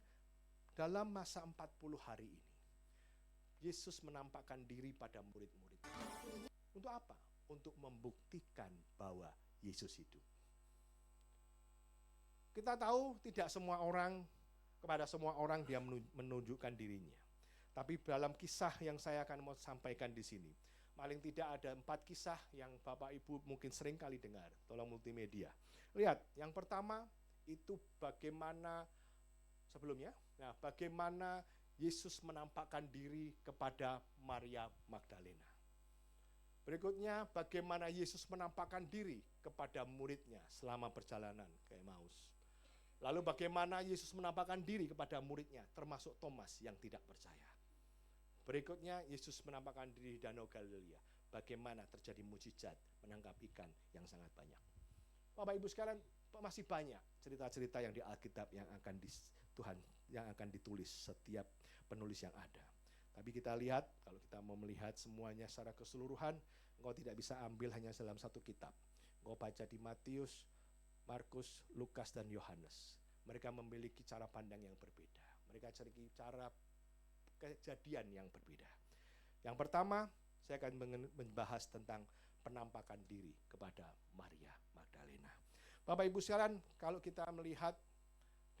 dalam masa 40 hari ini, Yesus menampakkan diri pada murid-murid. Untuk apa? Untuk membuktikan bahwa Yesus hidup. Kita tahu tidak kepada semua orang dia menunjukkan dirinya. Tapi dalam kisah yang saya akan mau sampaikan di sini, paling tidak ada 4 kisah yang Bapak Ibu mungkin sering kali dengar. Tolong multimedia. Lihat, yang pertama itu bagaimana Yesus menampakkan diri kepada Maria Magdalena. Berikutnya, bagaimana Yesus menampakkan diri kepada muridnya selama perjalanan ke Emmaus. Lalu bagaimana Yesus menampakkan diri kepada muridnya, termasuk Thomas yang tidak percaya. Berikutnya Yesus menampakkan diri di Danau Galilea. Bagaimana terjadi mujizat menangkap ikan yang sangat banyak. Bapak Ibu sekalian, masih banyak cerita-cerita yang di Alkitab yang akan ditulis setiap penulis yang ada. Tapi kita lihat, kalau kita mau melihat semuanya secara keseluruhan, engkau tidak bisa ambil hanya dalam satu kitab. Engkau baca di Matius, Markus, Lukas, dan Yohanes. Mereka memiliki cara pandang yang berbeda. Mereka memiliki cara kejadian yang berbeda. Yang pertama, saya akan membahas tentang penampakan diri kepada Maria Magdalena. Bapak Ibu sekalian, kalau kita melihat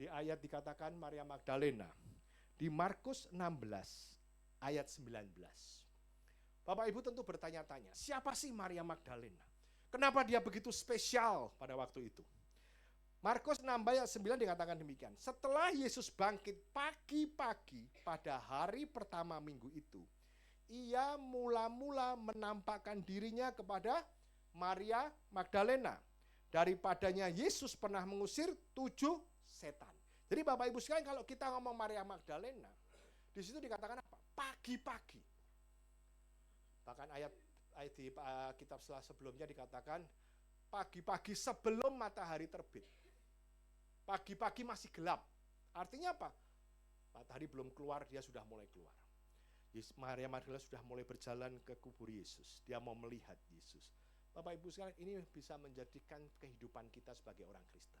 di ayat dikatakan Maria Magdalena, di Markus 16 ayat 19. Bapak Ibu tentu bertanya-tanya, siapa sih Maria Magdalena? Kenapa dia begitu spesial pada waktu itu? Markus 6 ayat 9 dikatakan demikian. Setelah Yesus bangkit pagi-pagi pada hari pertama minggu itu, ia mula-mula menampakkan dirinya kepada Maria Magdalena. Daripadanya Yesus pernah mengusir 7 setan. Jadi Bapak Ibu sekalian, kalau kita ngomong Maria Magdalena, di situ dikatakan apa? Pagi-pagi. Bahkan ayat di kitab sebelumnya dikatakan pagi-pagi sebelum matahari terbit. Pagi-pagi masih gelap. Artinya apa? Matahari belum keluar, dia sudah mulai keluar. Maria Magdalena sudah mulai berjalan ke kubur Yesus. Dia mau melihat Yesus. Bapak Ibu sekalian, ini bisa menjadikan kehidupan kita sebagai orang Kristen.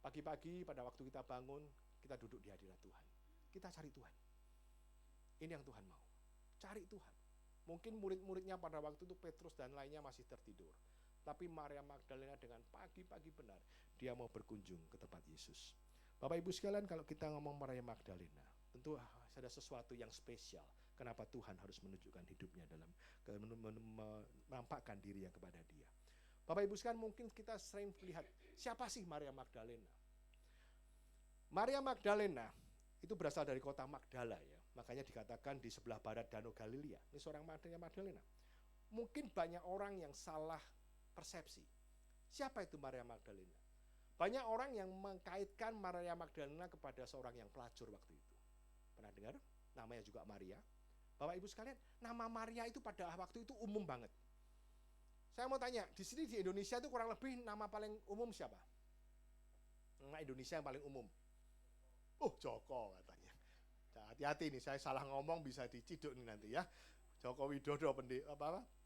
Pagi-pagi pada waktu kita bangun, kita duduk di hadirat Tuhan. Kita cari Tuhan. Ini yang Tuhan mau. Cari Tuhan. Mungkin murid-muridnya pada waktu itu Petrus dan lainnya masih tertidur. Tapi Maria Magdalena dengan pagi-pagi benar, dia mau berkunjung ke tempat Yesus. Bapak Ibu sekalian, kalau kita ngomong Maria Magdalena, tentu ada sesuatu yang spesial. Kenapa Tuhan harus menunjukkan hidupnya dalam menampakkan dirinya kepada dia. Bapak Ibu sekalian, mungkin kita sering melihat, siapa sih Maria Magdalena? Maria Magdalena itu berasal dari kota Magdala ya. Makanya dikatakan di sebelah barat Danau Galilea. Ini seorang Maria Magdalena. Mungkin banyak orang yang salah persepsi. Siapa itu Maria Magdalena? Banyak orang yang mengkaitkan Maria Magdalena kepada seorang yang pelacur waktu itu. Pernah dengar? Namanya juga Maria. Bapak Ibu sekalian, nama Maria itu pada waktu itu umum banget. Saya mau tanya, di sini di Indonesia itu kurang lebih nama paling umum siapa? Nama Indonesia yang paling umum. Joko katanya. Hati-hati nih, saya salah ngomong bisa diciduk nih nanti ya. Joko Widodo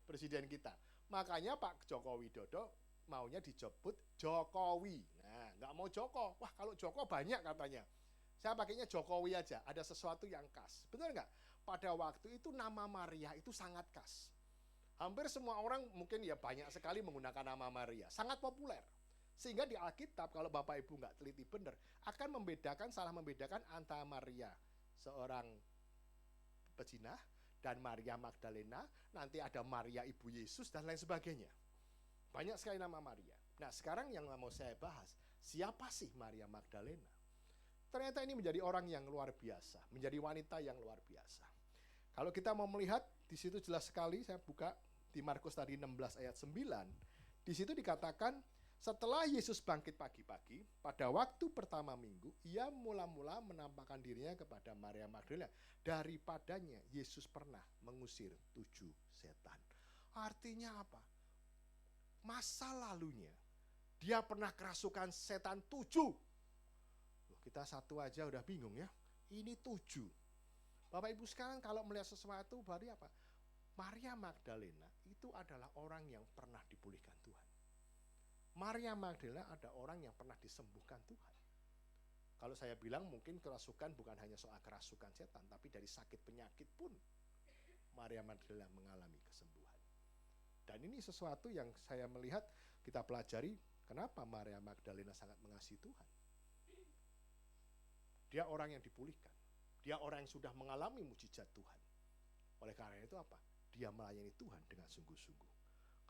presiden kita. Makanya Pak Joko Widodo maunya dijebut Jokowi. Nah, nggak mau Joko. Wah, kalau Joko banyak katanya. Saya pakainya Jokowi aja, ada sesuatu yang khas. Benar nggak? Pada waktu itu nama Maria itu sangat khas. Hampir semua orang mungkin ya banyak sekali menggunakan nama Maria. Sangat populer. Sehingga di Alkitab kalau Bapak Ibu nggak teliti benar, akan salah membedakan antara Maria, seorang pezina, dan Maria Magdalena, nanti ada Maria Ibu Yesus, dan lain sebagainya. Banyak sekali nama Maria. Nah sekarang yang mau saya bahas, siapa sih Maria Magdalena? Ternyata ini menjadi orang yang luar biasa, menjadi wanita yang luar biasa. Kalau kita mau melihat, di situ jelas sekali, saya buka di Markus tadi 16 ayat 9, di situ dikatakan, setelah Yesus bangkit pagi-pagi, pada waktu pertama minggu, ia mula-mula menampakkan dirinya kepada Maria Magdalena. Daripadanya, Yesus pernah mengusir 7 setan. Artinya apa? Masa lalunya, dia pernah kerasukan setan 7. Kita satu aja udah bingung ya. Ini 7. Bapak Ibu sekalian kalau melihat sesuatu berarti apa? Maria Magdalena itu adalah orang yang pernah dipulihkan Tuhan. Maria Magdalena ada orang yang pernah disembuhkan Tuhan. Kalau saya bilang mungkin kerasukan bukan hanya soal kerasukan setan, tapi dari sakit penyakit pun Maria Magdalena mengalami kesembuhan. Dan ini sesuatu yang saya melihat kita pelajari kenapa Maria Magdalena sangat mengasihi Tuhan. Dia orang yang dipulihkan. Dia orang yang sudah mengalami mujizat Tuhan. Oleh karena itu apa? Dia melayani Tuhan dengan sungguh-sungguh.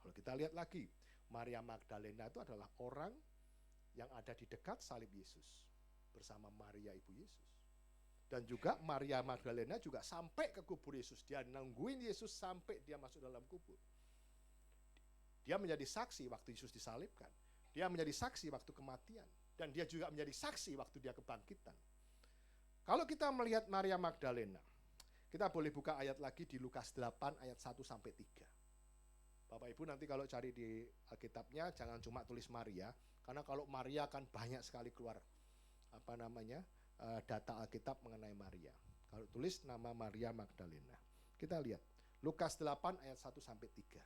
Kalau kita lihat lagi, Maria Magdalena itu adalah orang yang ada di dekat salib Yesus bersama Maria Ibu Yesus. Dan juga Maria Magdalena juga sampai ke kubur Yesus. Dia nungguin Yesus sampai dia masuk dalam kubur. Dia menjadi saksi waktu Yesus disalibkan. Dia menjadi saksi waktu kematian. Dan dia juga menjadi saksi waktu dia kebangkitan. Kalau kita melihat Maria Magdalena, kita boleh buka ayat lagi di Lukas 8 ayat 1 sampai 3. Bapak Ibu nanti kalau cari di Alkitabnya jangan cuma tulis Maria, karena kalau Maria kan banyak sekali keluar data Alkitab mengenai Maria. Kalau tulis nama Maria Magdalena. Kita lihat Lukas 8 ayat 1 sampai 3.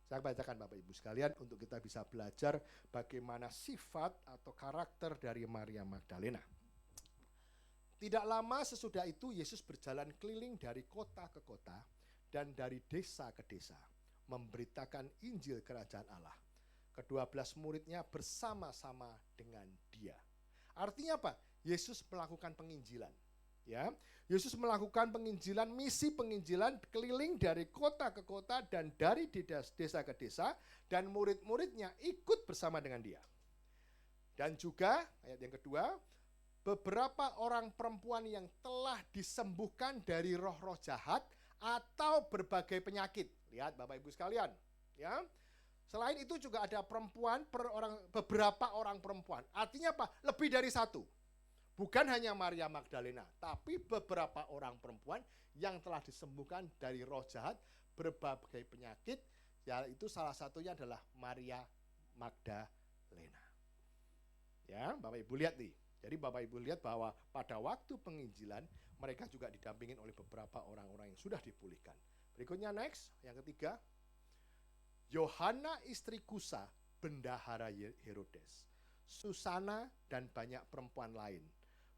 Saya bacakan Bapak Ibu sekalian untuk kita bisa belajar bagaimana sifat atau karakter dari Maria Magdalena. Tidak lama sesudah itu Yesus berjalan keliling dari kota ke kota dan dari desa ke desa, memberitakan Injil Kerajaan Allah. Ke-12 muridnya bersama-sama dengan dia. Artinya apa? Yesus melakukan penginjilan. Ya, Yesus melakukan penginjilan, misi penginjilan keliling dari kota ke kota dan dari desa ke desa, dan murid-muridnya ikut bersama dengan dia. Dan juga ayat yang kedua, beberapa orang perempuan yang telah disembuhkan dari roh-roh jahat atau berbagai penyakit. Lihat Bapak Ibu sekalian, ya. Selain itu juga ada beberapa orang perempuan. Artinya apa? Lebih dari satu. Bukan hanya Maria Magdalena, tapi beberapa orang perempuan yang telah disembuhkan dari roh jahat, berbagai penyakit, yaitu salah satunya adalah Maria Magdalena. Ya, Bapak Ibu lihat nih. Jadi Bapak Ibu lihat bahwa pada waktu penginjilan, mereka juga didampingin oleh beberapa orang-orang yang sudah dipulihkan. Berikutnya next, yang ketiga. Yohana istri Kusa, bendahara Herodes. Susana dan banyak perempuan lain.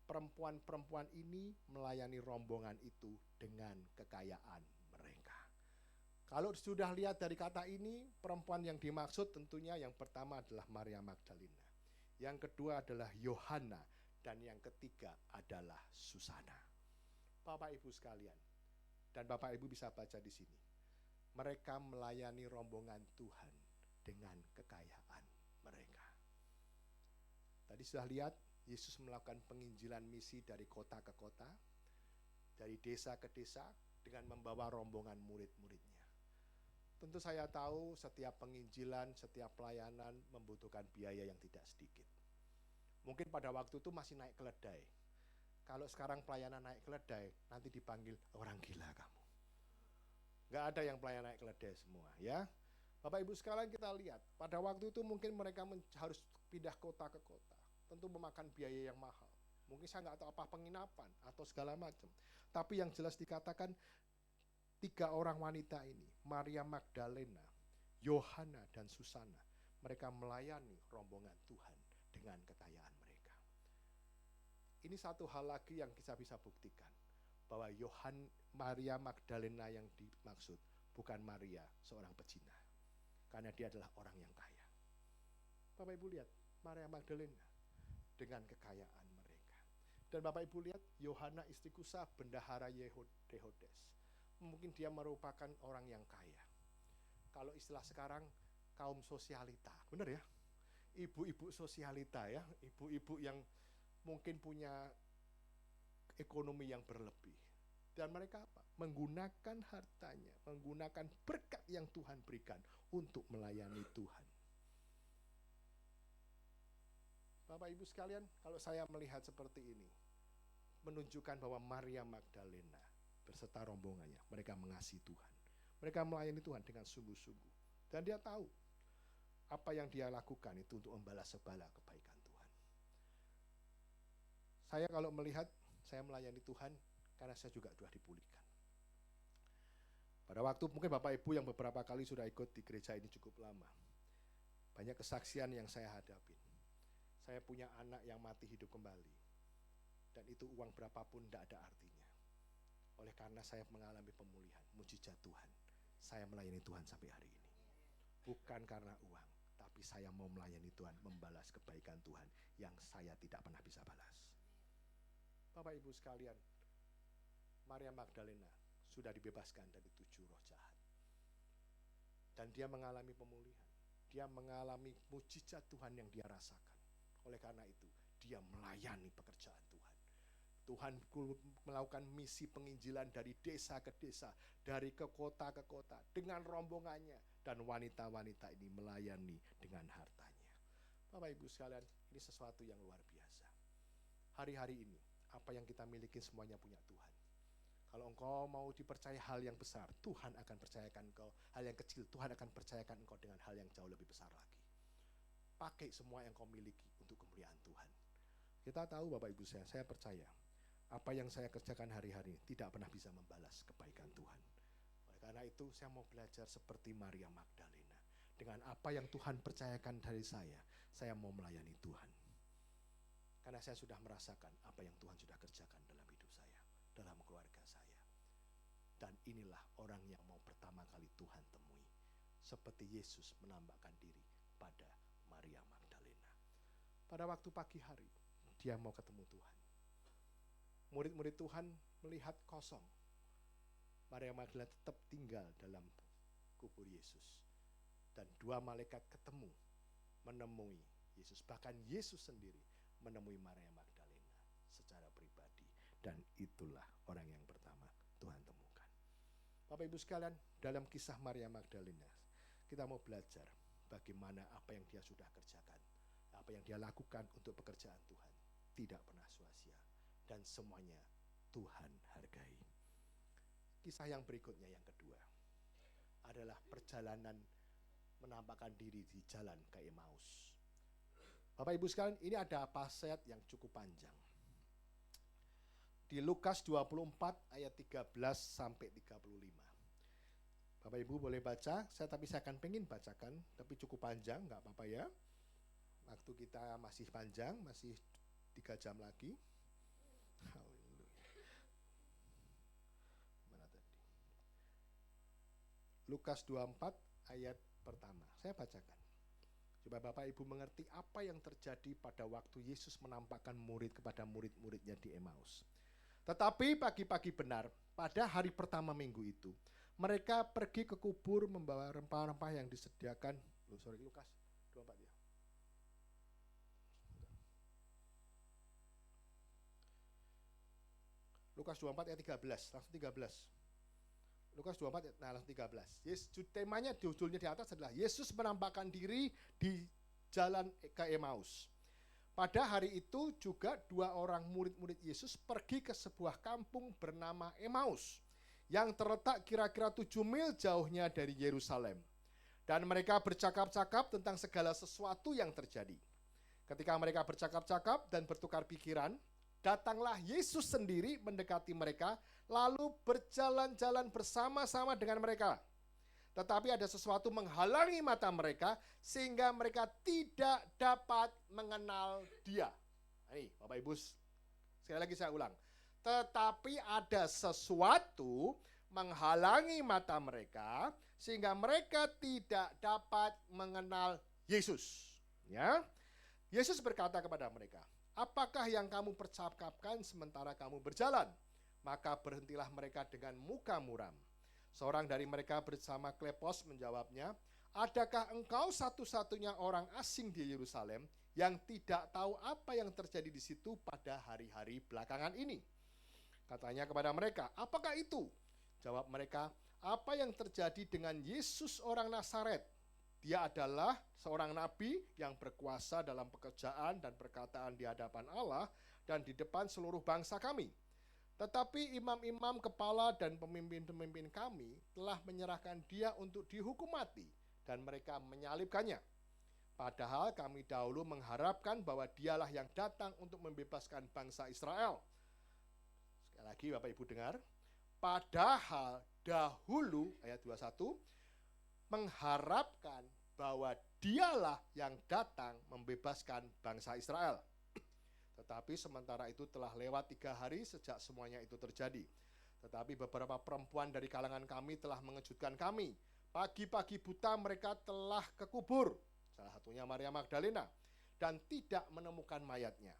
Perempuan-perempuan ini melayani rombongan itu dengan kekayaan mereka. Kalau sudah lihat dari kata ini, perempuan yang dimaksud tentunya yang pertama adalah Maria Magdalena. Yang kedua adalah Yohana. Dan yang ketiga adalah Susana. Bapak Ibu sekalian, dan Bapak Ibu bisa baca di sini. Mereka melayani rombongan Tuhan dengan kekayaan mereka. Tadi sudah lihat, Yesus melakukan penginjilan misi dari kota ke kota, dari desa ke desa, dengan membawa rombongan murid-muridnya. Tentu saya tahu setiap penginjilan, setiap pelayanan membutuhkan biaya yang tidak sedikit. Mungkin pada waktu itu masih naik keledai. Kalau sekarang pelayanan naik keledai, nanti dipanggil orang gila kamu. Nggak ada yang pelayanan naik keledai semua, ya. Bapak Ibu sekalian kita lihat, pada waktu itu mungkin mereka harus pindah kota ke kota. Tentu memakan biaya yang mahal. Mungkin saya nggak tahu apa penginapan atau segala macam. Tapi yang jelas dikatakan 3 orang wanita ini, Maria Magdalena, Yohana, dan Susana, mereka melayani rombongan Tuhan dengan kekayaan mereka. Ini satu hal lagi yang kita bisa buktikan, bahwa Maria Magdalena yang dimaksud bukan Maria seorang pezina, karena dia adalah orang yang kaya. Bapak Ibu lihat, Maria Magdalena dengan kekayaan mereka. Dan Bapak Ibu lihat, Yohana istri Kusa, bendahara Herodes. Mungkin dia merupakan orang yang kaya. Kalau istilah sekarang, kaum sosialita, benar ya? Ibu-ibu sosialita ya, ibu-ibu yang mungkin punya ekonomi yang berlebih. Dan mereka apa? Menggunakan hartanya, menggunakan berkat yang Tuhan berikan untuk melayani Tuhan. Bapak Ibu sekalian, kalau saya melihat seperti ini, menunjukkan bahwa Maria Magdalena berserta rombongannya, mereka mengasihi Tuhan. Mereka melayani Tuhan dengan sungguh-sungguh. Dan dia tahu apa yang dia lakukan itu untuk membalas segala kebaikan Tuhan. Saya kalau melihat, saya melayani Tuhan karena saya juga sudah dipulihkan. Pada waktu mungkin Bapak Ibu yang beberapa kali sudah ikut di gereja ini cukup lama, banyak kesaksian yang saya hadapi. Saya punya anak yang mati hidup kembali, dan itu uang berapapun tidak ada artinya. Oleh karena saya mengalami pemulihan, mujizat Tuhan, saya melayani Tuhan sampai hari ini. Bukan karena uang, tapi saya mau melayani Tuhan, membalas kebaikan Tuhan yang saya tidak pernah bisa balas. Bapak Ibu sekalian, Maria Magdalena sudah dibebaskan dari 7 roh jahat. Dan dia mengalami pemulihan. Dia mengalami mujizat Tuhan yang dia rasakan. Oleh karena itu, dia melayani pekerjaan Tuhan. Tuhan melakukan misi penginjilan dari desa ke desa, dari ke kota dengan rombongannya, dan wanita-wanita ini melayani dengan hartanya. Bapak Ibu sekalian, Ini sesuatu yang luar biasa. Hari-hari ini, apa yang kita miliki semuanya punya Tuhan. Kalau engkau mau dipercaya hal yang besar, Tuhan akan percayakan engkau. Hal yang kecil, Tuhan akan percayakan engkau dengan hal yang jauh lebih besar lagi. Pakai semua yang kau miliki untuk kemuliaan Tuhan. Kita tahu Bapak Ibu saya percaya, apa yang saya kerjakan hari-hari tidak pernah bisa membalas kebaikan Tuhan. Oleh karena itu, saya mau belajar seperti Maria Magdalena. Dengan apa yang Tuhan percayakan dari saya mau melayani Tuhan. Karena saya sudah merasakan apa yang Tuhan sudah kerjakan dalam hidup saya, dalam keluarga saya. Dan inilah orang yang mau pertama kali Tuhan temui. Seperti Yesus menampakkan diri pada Maria Magdalena. Pada waktu pagi hari, dia mau ketemu Tuhan. Murid-murid Tuhan melihat kosong. Maria Magdalena tetap tinggal dalam kubur Yesus. Dan dua malaikat ketemu, menemui Yesus. Bahkan Yesus sendiri menemui Maria Magdalena secara pribadi. Dan itulah orang yang pertama Tuhan temukan. Bapak Ibu sekalian, dalam kisah Maria Magdalena, kita mau belajar bagaimana apa yang dia sudah kerjakan, apa yang dia lakukan untuk pekerjaan Tuhan, tidak pernah sia-sia. Dan semuanya Tuhan hargai. Kisah yang berikutnya, yang kedua, adalah perjalanan menampakkan diri di jalan ke Emmaus. Bapak Ibu sekalian, ini ada pasal yang cukup panjang. Di Lukas 24 ayat 13 sampai 35. Bapak Ibu boleh baca, tapi saya akan pengen bacakan, tapi cukup panjang, nggak apa-apa ya. Waktu kita masih panjang, masih 3 jam lagi. Haleluya. Mana tadi? Lukas 24 ayat pertama. Saya bacakan. Coba Bapak Ibu mengerti apa yang terjadi pada waktu Yesus menampakkan murid kepada murid-muridnya di Emmaus. Tetapi pagi-pagi benar, pada hari pertama minggu itu, mereka pergi ke kubur membawa rempah-rempah yang disediakan. Lukas 24 ya. Lukas 24 ayat 13, langsung 13. Lukas 24 ayat 13. Temanya, judulnya di atas adalah Yesus menampakkan diri di jalan ke Emmaus. Pada hari itu juga 2 orang murid-murid Yesus pergi ke sebuah kampung bernama Emmaus yang terletak kira-kira 7 mil jauhnya dari Yerusalem. Dan mereka bercakap-cakap tentang segala sesuatu yang terjadi. Ketika mereka bercakap-cakap dan bertukar pikiran, datanglah Yesus sendiri mendekati mereka, lalu berjalan-jalan bersama-sama dengan mereka. Tetapi ada sesuatu menghalangi mata mereka, sehingga mereka tidak dapat mengenal dia. Ini Bapak Ibu, sekali lagi saya ulang. Tetapi ada sesuatu menghalangi mata mereka, sehingga mereka tidak dapat mengenal Yesus. Ya, Yesus berkata kepada mereka, apakah yang kamu percakapkan sementara kamu berjalan? Maka berhentilah mereka dengan muka muram. Seorang dari mereka bersama Klepos menjawabnya, adakah engkau satu-satunya orang asing di Yerusalem yang tidak tahu apa yang terjadi di situ pada hari-hari belakangan ini? Katanya kepada mereka, apakah itu? Jawab mereka, apa yang terjadi dengan Yesus orang Nazaret? Dia adalah seorang nabi yang berkuasa dalam pekerjaan dan perkataan di hadapan Allah dan di depan seluruh bangsa kami. Tetapi imam-imam kepala dan pemimpin-pemimpin kami telah menyerahkan dia untuk dihukum mati dan mereka menyalibkannya. Padahal kami dahulu mengharapkan bahwa dialah yang datang untuk membebaskan bangsa Israel. Sekali lagi Bapak Ibu dengar. Padahal dahulu, ayat 21, mengharapkan bahwa dialah yang datang membebaskan bangsa Israel. Tetapi sementara itu telah lewat 3 hari sejak semuanya itu terjadi. Tetapi beberapa perempuan dari kalangan kami telah mengejutkan kami. Pagi-pagi buta mereka telah ke kubur, salah satunya Maria Magdalena, dan tidak menemukan mayatnya.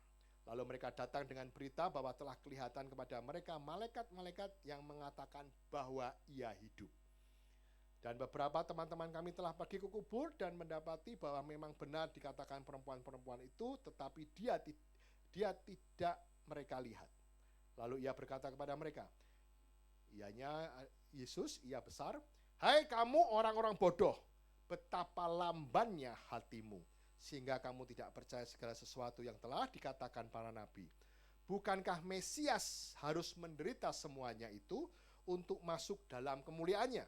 Lalu mereka datang dengan berita bahwa telah kelihatan kepada mereka malaikat-malaikat yang mengatakan bahwa ia hidup. Dan beberapa teman-teman kami telah pergi ke kubur dan mendapati bahwa memang benar dikatakan perempuan-perempuan itu, tetapi dia tidak mereka lihat. Lalu ia berkata kepada mereka, ianya Yesus, ia besar, hai kamu orang-orang bodoh, betapa lambannya hatimu, sehingga kamu tidak percaya segala sesuatu yang telah dikatakan para nabi. Bukankah Mesias harus menderita semuanya itu untuk masuk dalam kemuliaannya?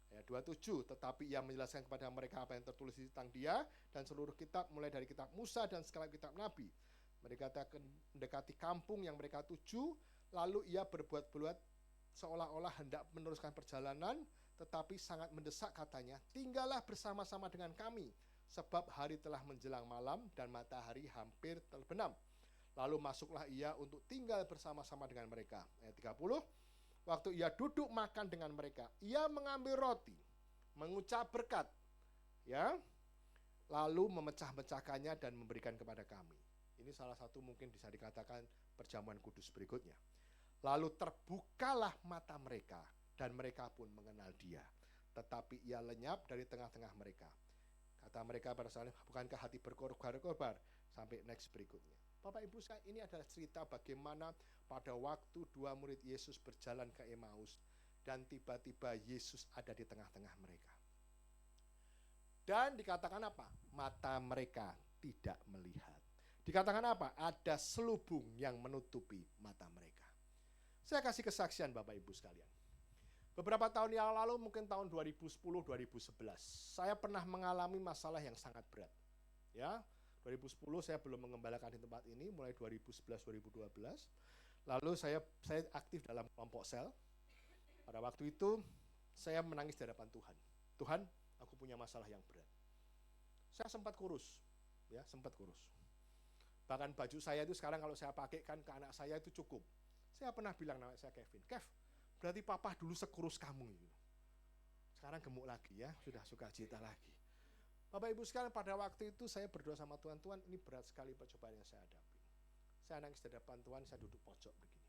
Ayat 27, tetapi ia menjelaskan kepada mereka apa yang tertulis tentang dia dan seluruh kitab, mulai dari kitab Musa dan segala kitab Nabi. Mereka mendekati kampung yang mereka tuju, lalu ia berbuat-buat seolah-olah hendak meneruskan perjalanan, tetapi sangat mendesak katanya, tinggallah bersama-sama dengan kami, sebab hari telah menjelang malam dan matahari hampir terbenam. Lalu masuklah ia untuk tinggal bersama-sama dengan mereka. Ayat 30, waktu ia duduk makan dengan mereka, ia mengambil roti, mengucap berkat, ya, lalu memecah-mecahkannya dan memberikan kepada kami. Ini salah satu mungkin bisa dikatakan perjamuan kudus berikutnya. Lalu terbukalah mata mereka dan mereka pun mengenal dia. Tetapi ia lenyap dari tengah-tengah mereka. Kata mereka pada saat, bukankah hati berkobar-kobar? Sampai next berikutnya. Bapak Ibu sekalian, ini adalah cerita bagaimana pada waktu dua murid Yesus berjalan ke Emmaus dan tiba-tiba Yesus ada di tengah-tengah mereka. Dan dikatakan apa? Mata mereka tidak melihat. Dikatakan apa? Ada selubung yang menutupi mata mereka. Saya kasih kesaksian Bapak Ibu sekalian. Beberapa tahun yang lalu, mungkin tahun 2010-2011, saya pernah mengalami masalah yang sangat berat. Ya, 2010 saya belum mengembalakan di tempat ini, mulai 2011-2012. Lalu saya aktif dalam kelompok sel. Pada waktu itu, saya menangis di hadapan Tuhan. Tuhan, aku punya masalah yang berat. Saya sempat kurus, ya, sempat kurus. Bahkan baju saya itu sekarang kalau saya pakaikan ke anak saya itu cukup. Saya pernah bilang nama saya Kevin, Kev, berarti papa dulu sekurus kamu. Sekarang gemuk lagi ya, sudah sukacita lagi. Bapak Ibu sekalian, pada waktu itu saya berdoa sama Tuhan, Tuhan ini berat sekali percobaan yang saya hadapi. Saya nangis di depan Tuhan, saya duduk pojok begini.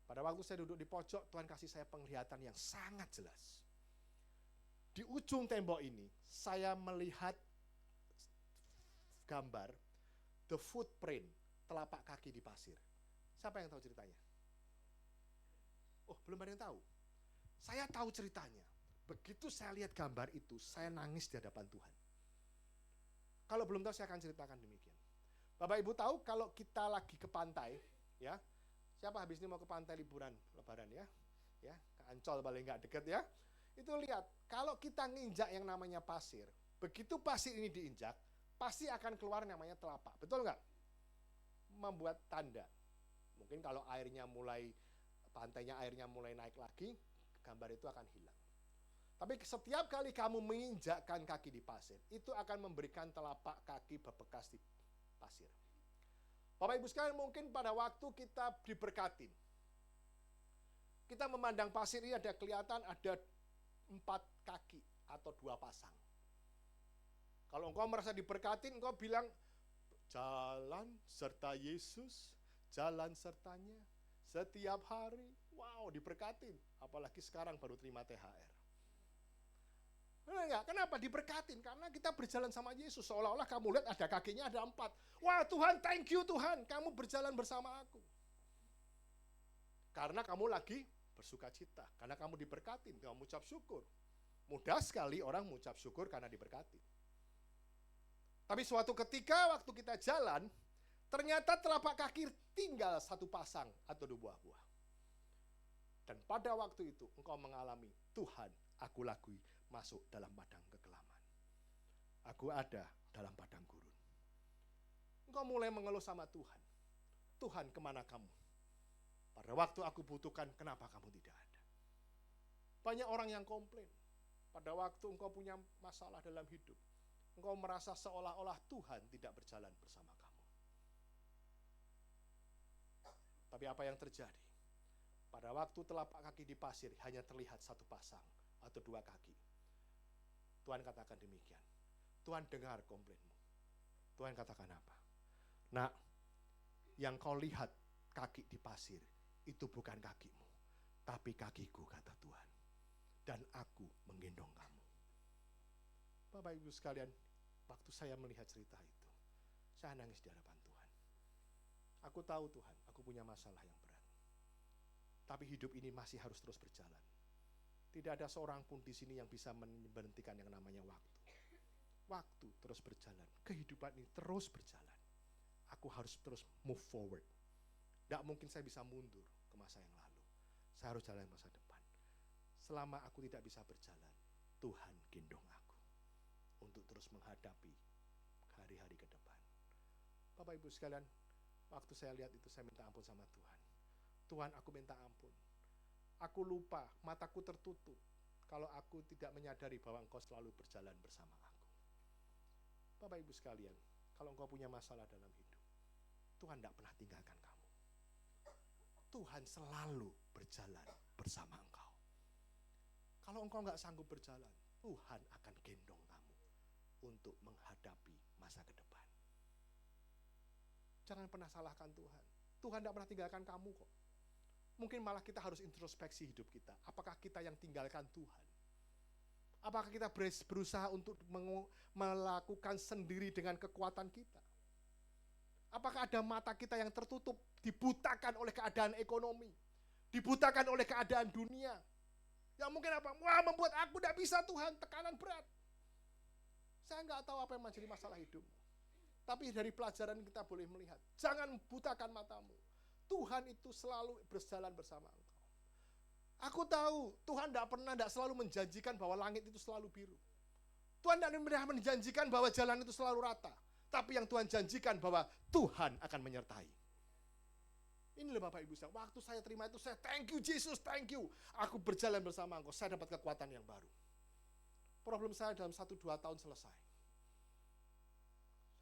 Pada waktu saya duduk di pojok, Tuhan kasih saya penglihatan yang sangat jelas. Di ujung tembok ini, saya melihat gambar the footprint, telapak kaki di pasir. Siapa yang tahu ceritanya? Oh, belum ada yang tahu. Saya tahu ceritanya. Begitu saya lihat gambar itu, saya nangis di hadapan Tuhan. Kalau belum tahu, saya akan ceritakan demikian. Bapak Ibu tahu kalau kita lagi ke pantai, ya, siapa habis ini mau ke pantai liburan lebaran ya? Ya, ke Ancol paling nggak deket ya. Itu lihat, kalau kita nginjak yang namanya pasir, begitu pasir ini diinjak, pasti akan keluar namanya telapak. Betul nggak? Membuat tanda. Mungkin kalau pantainya airnya mulai naik lagi, gambar itu akan hilang. Tapi setiap kali kamu menginjakkan kaki di pasir, itu akan memberikan telapak kaki berbekas di pasir. Bapak Ibu sekalian, mungkin pada waktu kita diberkatin, kita memandang pasir ini ada kelihatan ada 4 kaki atau 2 pasang. Kalau engkau merasa diberkatin, engkau bilang, jalan serta Yesus, jalan sertanya, setiap hari, wow, diberkatin. Apalagi sekarang baru terima THR. Enggak, kenapa? Diberkatin, karena kita berjalan sama Yesus. Seolah-olah kamu lihat ada kakinya ada 4. Wah Tuhan, thank you Tuhan, kamu berjalan bersama aku. Karena kamu lagi bersuka cita, karena kamu diberkatin, kamu ucap syukur. Mudah sekali orang mengucap syukur karena diberkati. Tapi suatu ketika waktu kita jalan, ternyata telapak kaki tinggal 1 pasang atau 2 buah. Dan pada waktu itu engkau mengalami, Tuhan, aku lagi masuk dalam padang kekelaman. Aku ada dalam padang gurun. Engkau mulai mengeluh sama Tuhan. Tuhan, kemana kamu? Pada waktu aku butuhkan, kenapa kamu tidak ada? Banyak orang yang komplain. Pada waktu engkau punya masalah dalam hidup, engkau merasa seolah-olah Tuhan tidak berjalan bersama kamu. Tapi apa yang terjadi? Pada waktu telapak kaki di pasir hanya terlihat 1 pasang atau 2 kaki. Tuhan katakan demikian. Tuhan dengar komplainmu. Tuhan katakan apa? Nah, yang kau lihat kaki di pasir itu bukan kakimu, tapi kakiku, kata Tuhan. Dan aku menggendong kamu. Bapak Ibu sekalian, waktu saya melihat cerita itu, saya nangis di hadapan Tuhan. Aku tahu Tuhan, aku punya masalah yang berat. Tapi hidup ini masih harus terus berjalan. Tidak ada seorang pun di sini yang bisa memberhentikan yang namanya waktu. Waktu terus berjalan, kehidupan ini terus berjalan. Aku harus terus move forward. Tidak mungkin saya bisa mundur ke masa yang lalu. Saya harus jalan masa depan. Selama aku tidak bisa berjalan, Tuhan gendong aku untuk terus menghadapi hari-hari ke depan. Bapak Ibu sekalian, waktu saya lihat itu saya minta ampun sama Tuhan. Tuhan, aku minta ampun. Aku lupa, mataku tertutup kalau aku tidak menyadari bahwa Engkau selalu berjalan bersama aku. Bapak Ibu sekalian, kalau engkau punya masalah dalam hidup, Tuhan tidak pernah tinggalkan kamu. Tuhan selalu berjalan bersama engkau. Kalau engkau nggak sanggup berjalan, Tuhan akan gendong kamu untuk menghadapi masa ke depan. Jangan pernah salahkan Tuhan. Tuhan tidak pernah tinggalkan kamu kok. Mungkin malah kita harus introspeksi hidup kita. Apakah kita yang tinggalkan Tuhan? Apakah kita berusaha untuk melakukan sendiri dengan kekuatan kita? Apakah ada mata kita yang tertutup, dibutakan oleh keadaan ekonomi, dibutakan oleh keadaan dunia? Yang mungkin apa? Wah, membuat aku tidak bisa Tuhan, tekanan berat. Saya nggak tahu apa yang menjadi masalah hidupmu. Tapi dari pelajaran kita boleh melihat, jangan butakan matamu. Tuhan itu selalu berjalan bersama engkau. Aku tahu Tuhan tidak selalu menjanjikan bahwa langit itu selalu biru. Tuhan tidak pernah menjanjikan bahwa jalan itu selalu rata. Tapi yang Tuhan janjikan bahwa Tuhan akan menyertai. Inilah Bapak Ibu saya. Waktu saya terima itu, saya thank you Jesus, thank you. Aku berjalan bersama engkau, saya dapat kekuatan yang baru. Problem saya dalam 1-2 tahun selesai.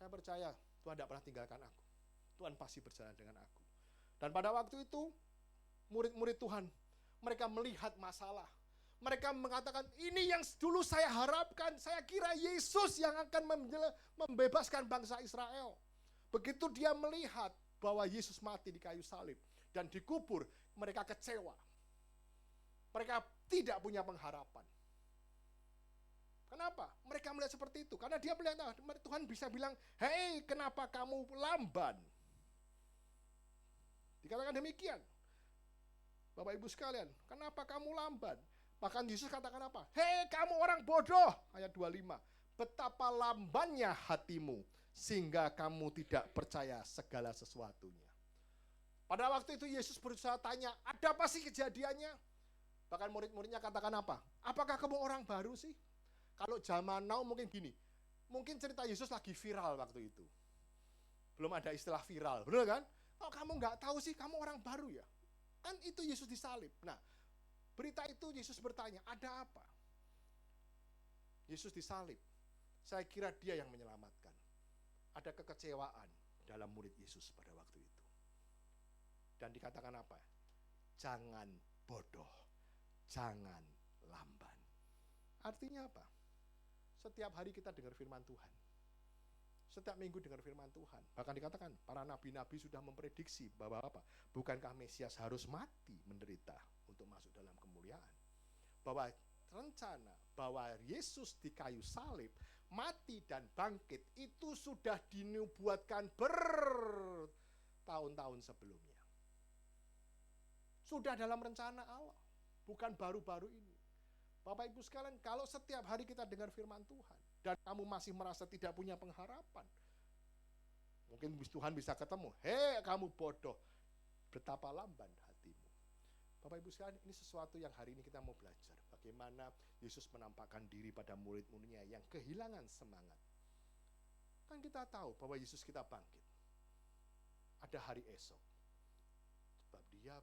Saya percaya Tuhan tidak pernah tinggalkan aku. Tuhan pasti berjalan dengan aku. Dan pada waktu itu, murid-murid Tuhan, mereka melihat masalah. Mereka mengatakan, ini yang dulu saya harapkan. Saya kira Yesus yang akan membebaskan bangsa Israel. Begitu dia melihat bahwa Yesus mati di kayu salib dan dikubur, mereka kecewa. Mereka tidak punya pengharapan. Kenapa? Mereka melihat seperti itu. Karena dia melihat, Tuhan bisa bilang, hei, kenapa kamu lamban? Dikatakan demikian. Bapak Ibu sekalian, kenapa kamu lamban? Bahkan Yesus katakan apa? Hei kamu orang bodoh, ayat 25. Betapa lambannya hatimu, sehingga kamu tidak percaya segala sesuatunya. Pada waktu itu Yesus berusaha tanya, ada apa sih kejadiannya? Bahkan murid-muridnya katakan apa? Apakah kamu orang baru sih? Kalau zaman now mungkin gini, mungkin cerita Yesus lagi viral waktu itu. Belum ada istilah viral, benar kan? Kalau kamu nggak tahu sih, kamu orang baru ya? Kan itu Yesus disalib. Nah, berita itu Yesus bertanya, ada apa? Yesus disalib. Saya kira dia yang menyelamatkan. Ada kekecewaan dalam murid Yesus pada waktu itu. Dan dikatakan apa? Jangan bodoh, jangan lamban. Artinya apa? Setiap hari kita dengar firman Tuhan. Setiap minggu dengar firman Tuhan. Bahkan dikatakan, para nabi-nabi sudah memprediksi bahwa apa? Bukankah Mesias harus mati, menderita untuk masuk dalam kemuliaan? Bahwa rencana bahwa Yesus di kayu salib, mati dan bangkit, itu sudah dinubuatkan bertahun-tahun sebelumnya. Sudah dalam rencana Allah, bukan baru-baru ini. Bapak Ibu sekalian, kalau setiap hari kita dengar firman Tuhan, dan kamu masih merasa tidak punya pengharapan, mungkin Tuhan bisa ketemu, hei kamu bodoh, betapa lamban hatimu. Bapak Ibu sekalian, ini sesuatu yang hari ini kita mau belajar. Bagaimana Yesus menampakkan diri pada murid-muridnya yang kehilangan semangat. Kan kita tahu bahwa Yesus kita bangkit. Ada hari esok. Sebab dia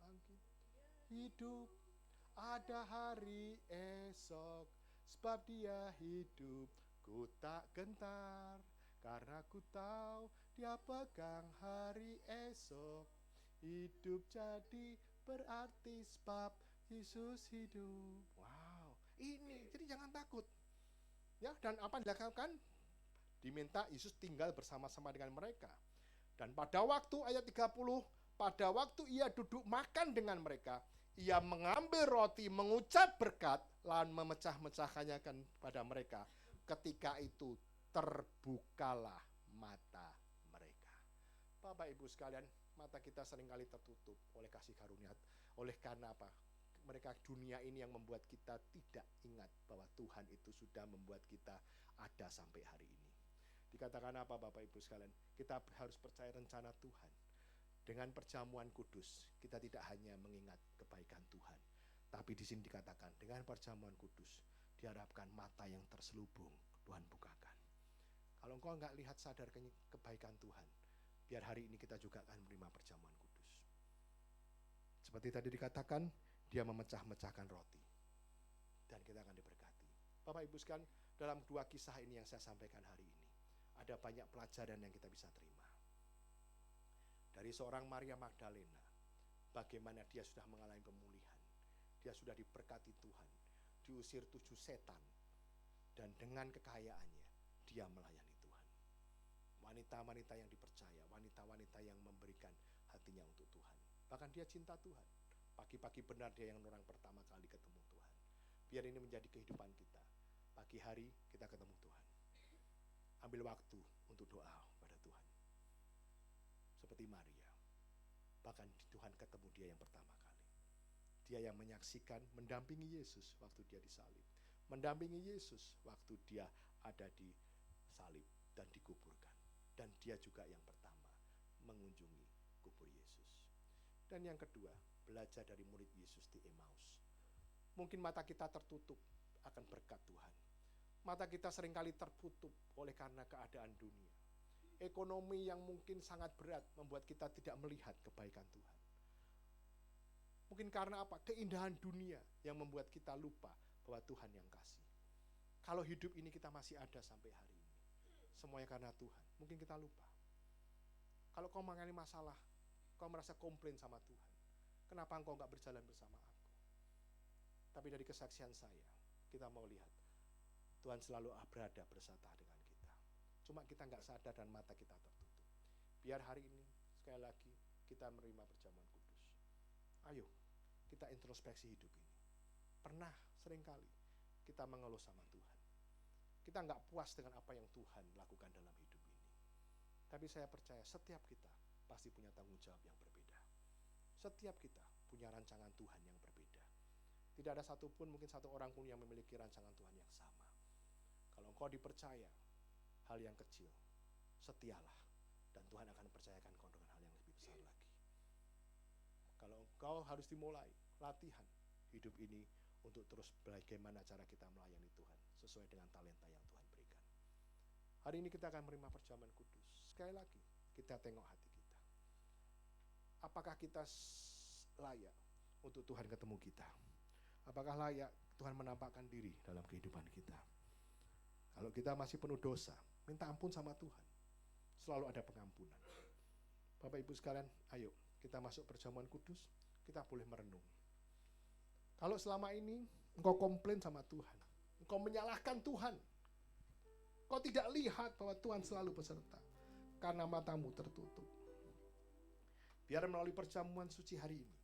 bangkit, hidup. Ada hari esok, sebab dia hidup, ku tak gentar, karena ku tahu dia pegang hari esok. Hidup jadi berarti sebab Yesus hidup. Wow, ini, jadi jangan takut. Ya, dan apa yang dilakukan? Diminta Yesus tinggal bersama-sama dengan mereka. Dan pada waktu ayat 30, pada waktu ia duduk makan dengan mereka, ia mengambil roti, mengucap berkat, lalu memecah-mecahkannya pada mereka. Ketika itu terbukalah mata mereka. Bapak Ibu sekalian, mata kita seringkali tertutup oleh kasih karunia, oleh karena apa? mereka dunia ini yang membuat kita tidak ingat bahwa Tuhan itu sudah membuat kita ada sampai hari ini. Dikatakan apa Bapak Ibu sekalian? Kita harus percaya rencana Tuhan. Dengan perjamuan kudus, kita tidak hanya mengingat kebaikan Tuhan, tapi di sini dikatakan dengan perjamuan kudus diharapkan mata yang terselubung Tuhan bukakan. Kalau engkau enggak lihat sadar kebaikan Tuhan, biar hari ini kita juga akan menerima perjamuan kudus. Seperti tadi dikatakan, dia memecah-mecahkan roti dan kita akan diberkati. Bapak Ibu sekalian, dalam dua kisah ini yang saya sampaikan hari ini, ada banyak pelajaran yang kita bisa terima. Dari seorang Maria Magdalena, bagaimana dia sudah mengalami pemulihan, dia sudah diberkati Tuhan, diusir 7 setan, dan dengan kekayaannya dia melayani Tuhan. Wanita-wanita yang dipercaya, wanita-wanita yang memberikan hatinya untuk Tuhan. Bahkan dia cinta Tuhan. Pagi-pagi benar dia yang orang pertama kali ketemu Tuhan. Biar ini menjadi kehidupan kita. Pagi hari kita ketemu Tuhan. Ambil waktu untuk doa pada Tuhan. Seperti Maria. Bahkan Tuhan ketemu dia yang pertama kali. Dia yang menyaksikan, mendampingi Yesus waktu dia disalib. Mendampingi Yesus waktu dia ada di salib dan dikuburkan. Dan dia juga yang pertama mengunjungi kubur Yesus. Dan yang kedua, belajar dari murid Yesus di Emmaus. Mungkin mata kita tertutup akan berkat Tuhan. Mata kita seringkali tertutup oleh karena keadaan dunia. Ekonomi yang mungkin sangat berat membuat kita tidak melihat kebaikan Tuhan. Mungkin karena apa? Keindahan dunia yang membuat kita lupa bahwa Tuhan yang kasih. Kalau hidup ini kita masih ada sampai hari ini, semuanya karena Tuhan. Mungkin kita lupa. Kalau kau mengalami masalah, kau merasa komplain sama Tuhan. Kenapa engkau enggak berjalan bersama aku? Tapi dari kesaksian saya, kita mau lihat Tuhan selalu berada bersama dengan kita. Cuma kita enggak sadar dan mata kita tertutup. Biar hari ini, sekali lagi, kita menerima perjamuan kudus. Ayo, kita introspeksi hidup ini. Pernah seringkali kita mengeluh sama Tuhan. Kita enggak puas dengan apa yang Tuhan lakukan dalam hidup ini. Tapi saya percaya setiap kita pasti punya tanggung jawab yang berbeda. Setiap kita punya rancangan Tuhan yang berbeda. Tidak ada satupun, mungkin satu orang pun yang memiliki rancangan Tuhan yang sama. Kalau engkau dipercaya hal yang kecil, setialah. Dan Tuhan akan mempercayakan engkau dengan hal yang lebih besar lagi. Kalau engkau harus dimulai latihan hidup ini untuk terus bagaimana cara kita melayani Tuhan sesuai dengan talenta yang Tuhan berikan. Hari ini kita akan menerima perjamuan kudus. Sekali lagi, kita tengok hati kita. Apakah kita layak untuk Tuhan ketemu kita? Apakah layak Tuhan menampakkan diri dalam kehidupan kita? Kalau kita masih penuh dosa, minta ampun sama Tuhan. Selalu ada pengampunan. Bapak Ibu sekalian, ayo kita masuk perjamuan kudus, kita boleh merenung. Kalau selama ini engkau komplain sama Tuhan, engkau menyalahkan Tuhan, engkau tidak lihat bahwa Tuhan selalu beserta karena matamu tertutup. Biar melalui perjamuan suci hari ini,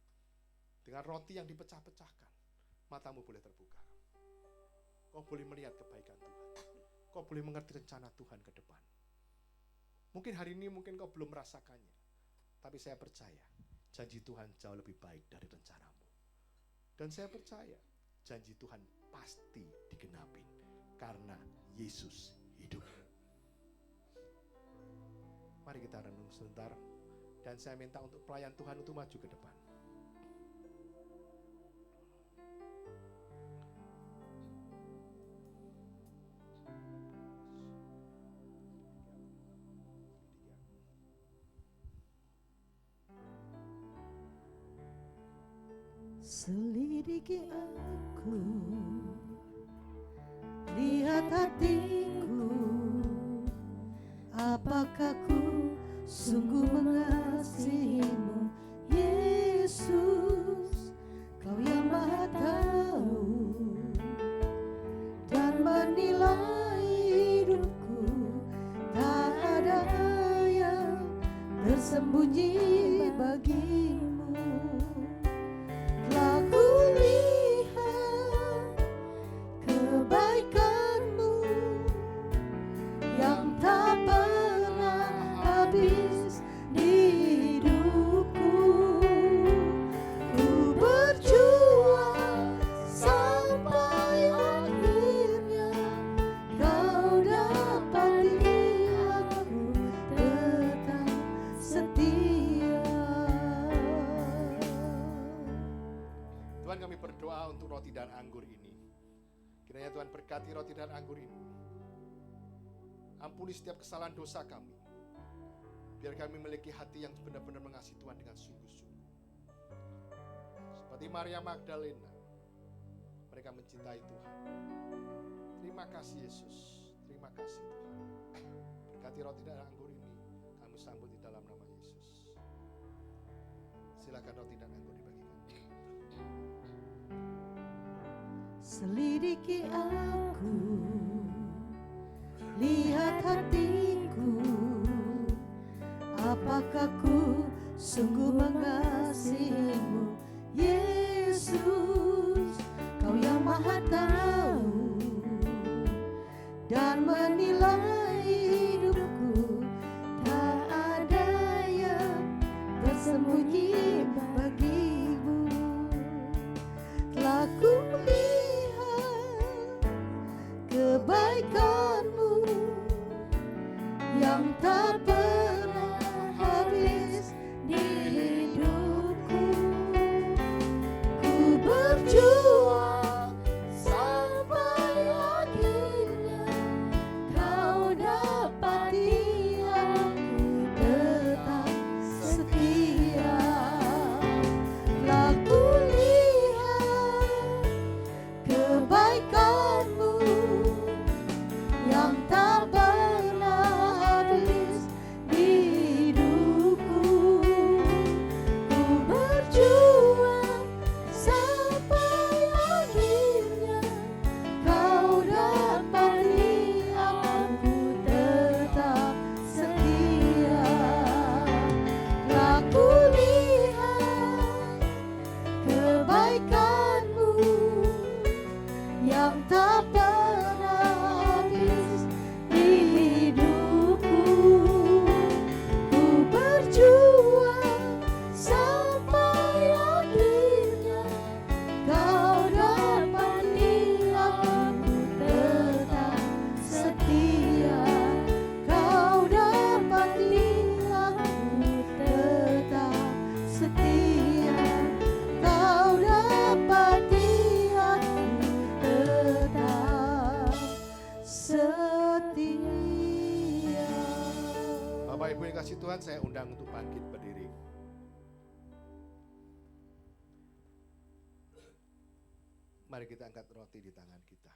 dengan roti yang dipecah-pecahkan, matamu boleh terbuka. Kau boleh melihat kebaikan Tuhan. Kau boleh mengerti rencana Tuhan ke depan. Mungkin hari ini mungkin kau belum merasakannya. Tapi saya percaya janji Tuhan jauh lebih baik dari rencanamu. Dan saya percaya janji Tuhan pasti digenapin karena Yesus hidup. Mari kita renung sebentar. Dan saya minta untuk pelayan Tuhan untuk maju ke depan. Selidiki aku, lihat hatiku, apakah ku sungguh mengasihimu, Yesus, Kau yang Maha Tahu dan menilai hidupku, tak ada yang tersembunyi bagimu. Telah kulihat kebaikan-Mu yang tak pernah habis di hidupku. Ku berjuang untuk roti dan anggur ini. Kiranya Tuhan berkati roti dan anggur ini. Ampuni setiap kesalahan dosa kami. Biar kami memiliki hati yang benar-benar mengasihi Tuhan dengan sungguh-sungguh. Seperti Maria Magdalena, mereka mencintai Tuhan. Terima kasih Yesus. Terima kasih Tuhan. Berkati roti dan anggur ini, kami sambut di dalam nama Yesus. Silakan roti dan anggur dibagikan. Selidiki aku, lihat hatiku, apakah ku sungguh mengasihimu, Yesus. Kau yang maha tahu dan menilai hidupku, tak ada yang tersembunyi bagimu. Telah kulihat kebaikanmu yang tak pernah habis di hidupku. Ku berjuang sampai akhirnya kau dapati aku tetap setia. Telah kulihat kebaikanmu yang tak pernah habis di hidupku. Ku berjuang sampai akhirnya kau dapati aku tetap setia. Telah kulihat kebaikanmu yang tak pernah habis di hidupku. Ku berjuang sampai akhirnya kau dapati aku tetap setia. Kau dapati aku tetap setia. Kau dapati aku tetap setia. Bapak Ibu yang kasih Tuhan, saya undang untuk bangkit berdiri. Mari kita angkat roti di tangan kita.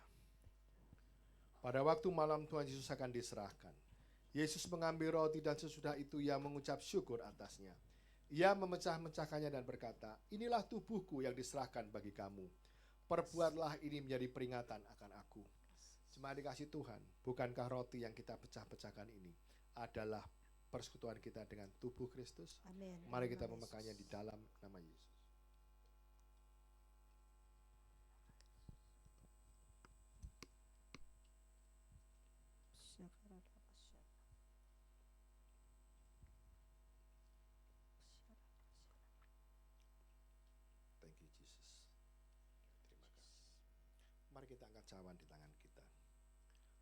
Pada waktu malam Tuhan Yesus akan diserahkan, Yesus mengambil roti dan sesudah itu ia mengucap syukur atasnya. Ia memecah-mecahkannya dan berkata, inilah tubuhku yang diserahkan bagi kamu. Perbuatlah ini menjadi peringatan akan aku. Jemaat dikasih Tuhan, bukankah roti yang kita pecah-pecahkan ini adalah persekutuan kita dengan tubuh Kristus? Amin. Mari kita memekanya di dalam nama Yesus. Thank you Jesus. Terima kasih. Mari kita angkat cawan di tangan kita.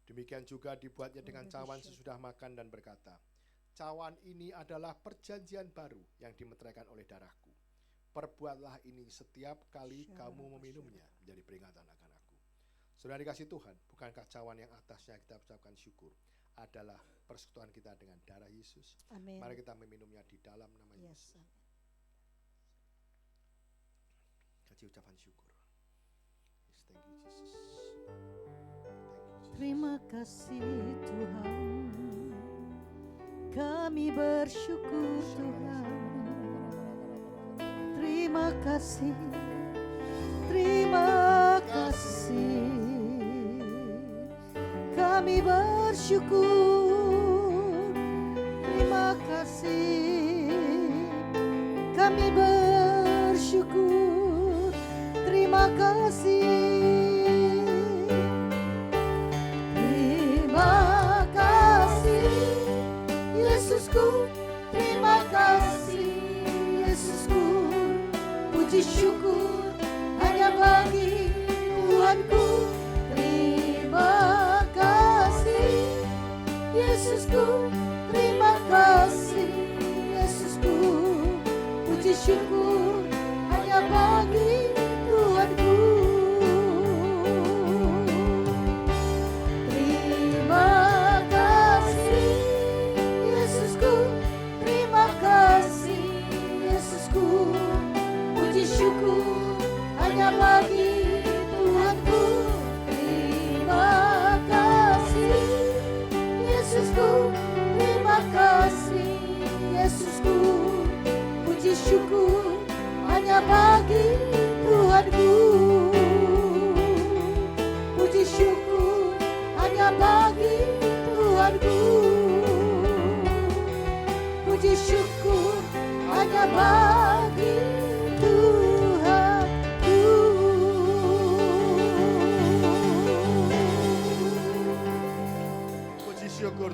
Demikian juga dibuatnya dengan cawan sesudah makan dan berkata, cawan ini adalah perjanjian baru yang dimeteraikan oleh darahku. Perbuatlah ini setiap kali kamu meminumnya menjadi peringatan akan aku. Saudara dikasih Tuhan, bukankah cawan yang atasnya kita ucapkan syukur adalah persekutuan kita dengan darah Yesus? Amin. Mari kita meminumnya di dalam nama Yesus. Kasih ucapan syukur. Yes, thank you Jesus. Thank you Jesus. Terima kasih Tuhan, kami bersyukur Tuhan. Terima kasih, terima kasih. Kami bersyukur, terima kasih. Kami bersyukur, terima kasih. Terima kasih Yesusku, terima kasih Yesusku. Puji syukur hanya bagi Tuhanku. Terima kasih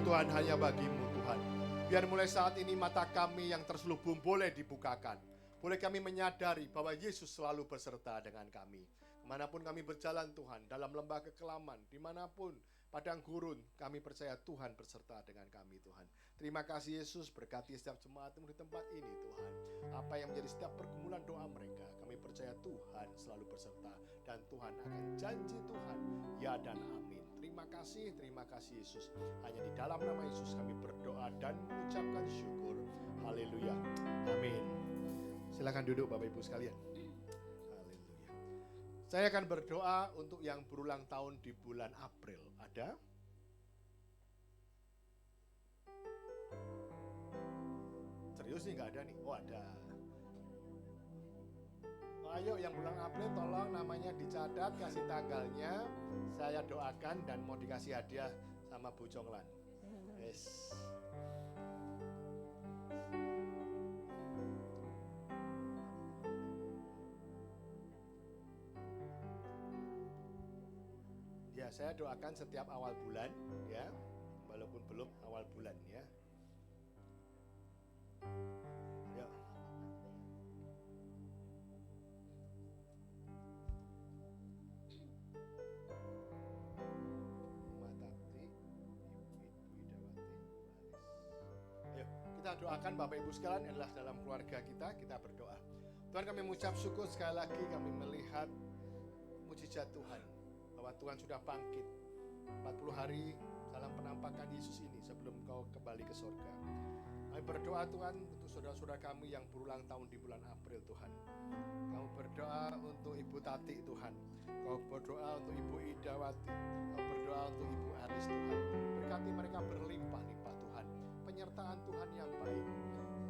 Tuhan hanya bagimu Tuhan. Biar mulai saat ini mata kami yang terselubung boleh dibukakan. Boleh kami menyadari bahwa Yesus selalu beserta dengan kami. Kemanapun kami berjalan Tuhan, dalam lembah kekelaman, dimanapun, padang gurun, kami percaya Tuhan beserta dengan kami Tuhan. Terima kasih Yesus, berkati setiap jemaatmu di tempat ini Tuhan. Apa yang menjadi setiap pergumulan doa mereka, kami percaya Tuhan selalu beserta. Dan Tuhan akan janji Tuhan, ya dan amin. Terima kasih Yesus. Hanya di dalam nama Yesus kami berdoa dan mengucapkan syukur. Haleluya, amin. Silakan duduk Bapak Ibu sekalian. Saya akan berdoa untuk yang berulang tahun di bulan April. Ada? Serius nih nggak ada nih? Oh ada. Oh, ayo yang bulan April tolong namanya dicatat, kasih tanggalnya. Saya doakan dan mau dikasih hadiah sama Bu Conglan. Yes. Ya, saya doakan setiap awal bulan ya, walaupun belum awal bulan ya. Ya. Matati, Ayo, kita doakan Bapak Ibu sekalian adalah dalam keluarga kita berdoa. Tuhan, kami mengucap syukur sekali lagi kami melihat mujizat Tuhan. Bahwa Tuhan sudah bangkit 40 hari dalam penampakan Yesus ini sebelum kau kembali ke surga. Kami berdoa Tuhan untuk saudara-saudara kami yang berulang tahun di bulan April Tuhan. Kau berdoa untuk Ibu Tati Tuhan. Kau berdoa untuk Ibu Idawati. Kau berdoa untuk Ibu Aris Tuhan. Berkati mereka berlimpah-limpah Tuhan. Penyertaan Tuhan yang baik.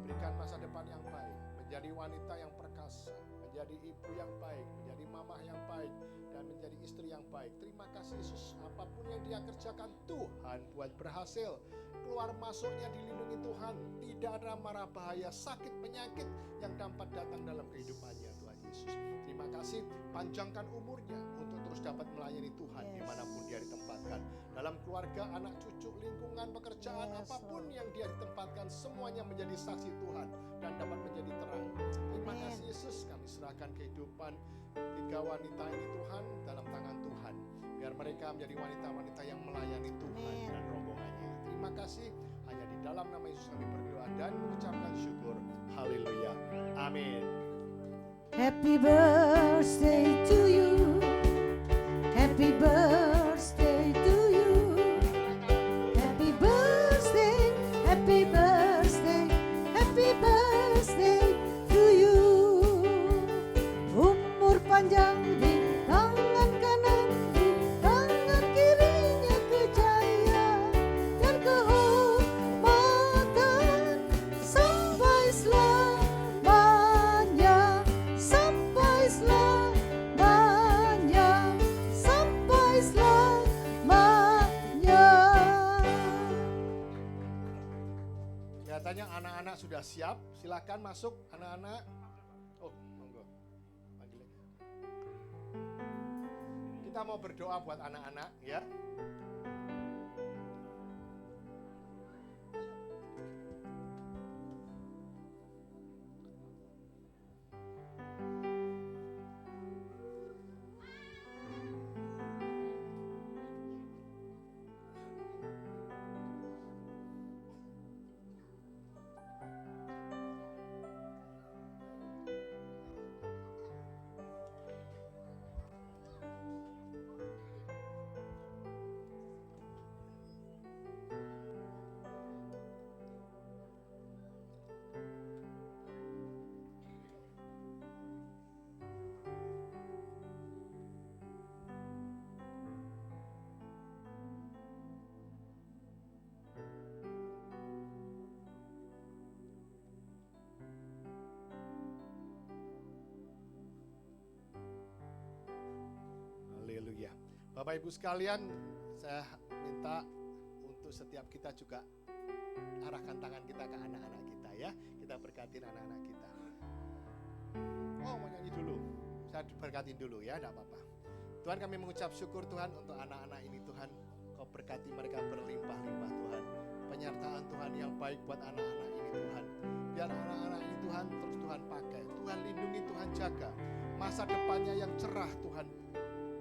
Berikan masa depan yang baik. Menjadi wanita yang perkasa. Menjadi ibu yang baik. Menjadi mamah yang baik. Dan menjadi istri yang baik. Terima kasih Yesus, apapun yang dia kerjakan Tuhan buat berhasil. Keluar masuknya dilindungi Tuhan. Tidak ada mara bahaya, sakit, penyakit yang dapat datang dalam kehidupannya Tuhan Yesus. Terima kasih, panjangkan umurnya untuk terus dapat melayani Tuhan dimanapun dia ditempatkan. Dalam keluarga, anak cucu, lingkungan, pekerjaan, apapun yang dia ditempatkan, semuanya menjadi saksi Tuhan dan dapat menjadi terang. Terima kasih Yesus, kami serahkan kehidupan 3 wanita ini Tuhan dalam tangan Tuhan. Biar mereka menjadi wanita-wanita yang melayani Tuhan dan rombongannya. Terima kasih, hanya di dalam nama Yesus kami berdoa dan mengucapkan syukur. Haleluya, amin. Happy birthday to you. Happy birthday to you. Happy birthday, happy birthday, happy birthday to you. Umur panjang di tangan kanan, di tangan kirinya kejayaan dan kehormatan sampai selamanya, sampai selamanya, sampai selamanya. Kelihatannya anak-anak sudah siap. Silakan masuk anak-anak. Oh, monggo. Panggilin. Kita mau berdoa buat anak-anak ya. Haleluya. Bapak Ibu sekalian, saya minta untuk setiap kita juga arahkan tangan kita ke anak-anak kita ya. Kita berkatin anak-anak kita. Oh, mau nyanyi dulu. Saya berkatin dulu ya, enggak apa-apa. Tuhan, kami mengucap syukur Tuhan untuk anak-anak ini Tuhan. Kau berkati mereka berlimpah-limpah Tuhan. penyertaan Tuhan yang baik buat anak-anak ini Tuhan. Biar anak-anak ini Tuhan terus Tuhan pakai, Tuhan lindungi, Tuhan jaga. Masa depannya yang cerah Tuhan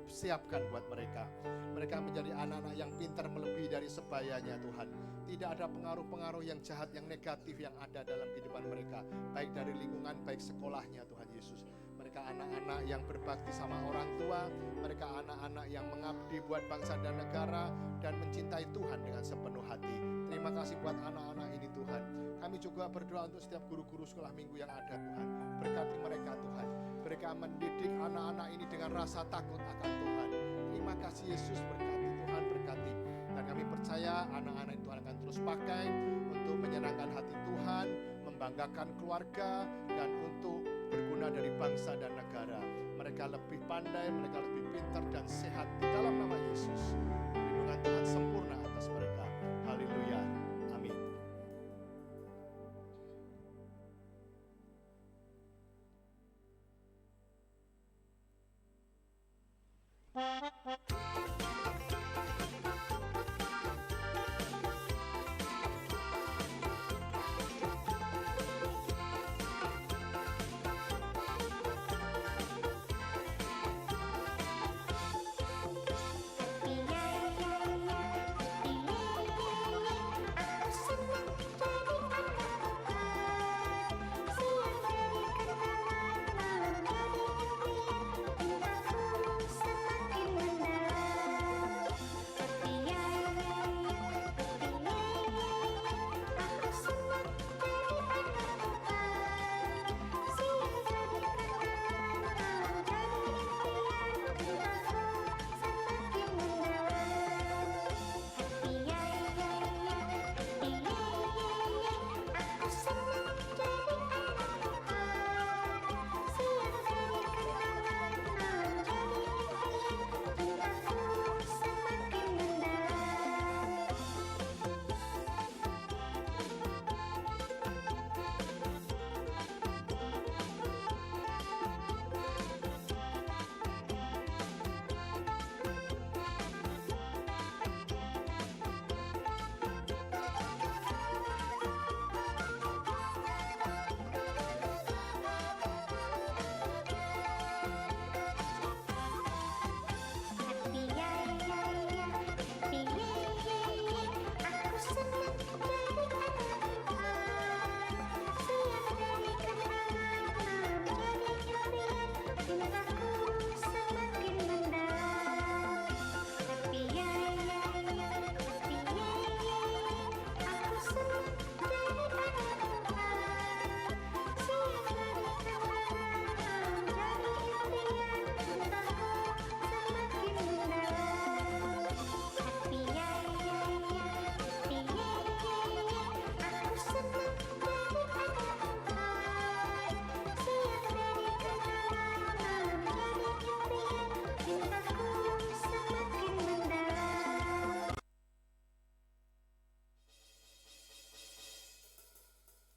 siapkan buat mereka. Mereka menjadi anak-anak yang pintar melebihi dari sebayanya Tuhan. Tidak ada pengaruh-pengaruh yang jahat, yang negatif yang ada dalam kehidupan mereka. Baik dari lingkungan, baik sekolahnya Tuhan Yesus. Mereka anak-anak yang berbakti sama orang tua. Mereka anak-anak yang mengabdi buat bangsa dan negara. Dan mencintai Tuhan dengan sepenuh hati. Terima kasih buat anak-anak ini Tuhan. Kami juga berdoa untuk setiap guru-guru sekolah minggu yang ada Tuhan. Berkati mereka Tuhan. Mereka mendidik anak-anak ini dengan rasa takut akan Tuhan. Terima kasih Yesus, berkati Tuhan, berkati. Dan kami percaya anak-anak itu akan terus pakai untuk menyenangkan hati Tuhan, membanggakan keluarga, dan untuk berguna dari bangsa dan negara. Mereka lebih pandai, mereka lebih pintar dan sehat di dalam nama Yesus. Perlindungan Tuhan sempurna atas mereka. Haleluya. Amin.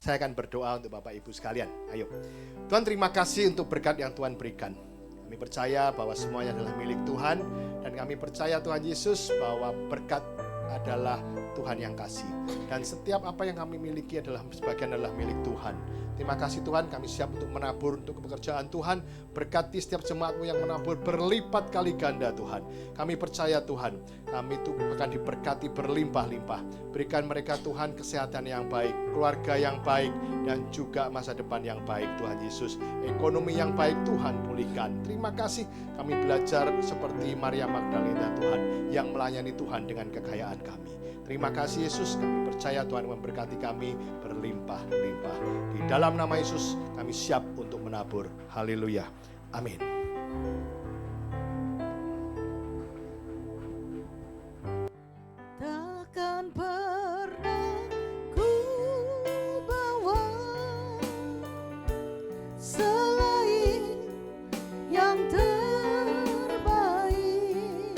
Saya akan berdoa untuk Bapak Ibu sekalian. Ayo. Tuhan, terima kasih untuk berkat yang Tuhan berikan. Kami percaya bahwa semuanya adalah milik Tuhan. Dan kami percaya Tuhan Yesus bahwa berkat adalah Tuhan yang kasih. Dan setiap apa yang kami miliki adalah sebagian adalah milik Tuhan. Terima kasih Tuhan, kami siap untuk menabur untuk pekerjaan Tuhan. Berkati setiap jemaat-Mu yang menabur berlipat kali ganda Tuhan. Kami percaya Tuhan, kami itu akan diberkati berlimpah-limpah. Berikan mereka Tuhan kesehatan yang baik, keluarga yang baik, dan juga masa depan yang baik Tuhan Yesus. Ekonomi yang baik Tuhan pulihkan. Terima kasih kami belajar seperti Maria Magdalena Tuhan, yang melayani Tuhan dengan kekayaan kami. Terima kasih Yesus, kami percaya Tuhan memberkati kami berlimpah-limpah. Di dalam nama Yesus kami siap untuk menabur. Haleluya. Amin. Takkan pernah ku bawa selain yang terbaik,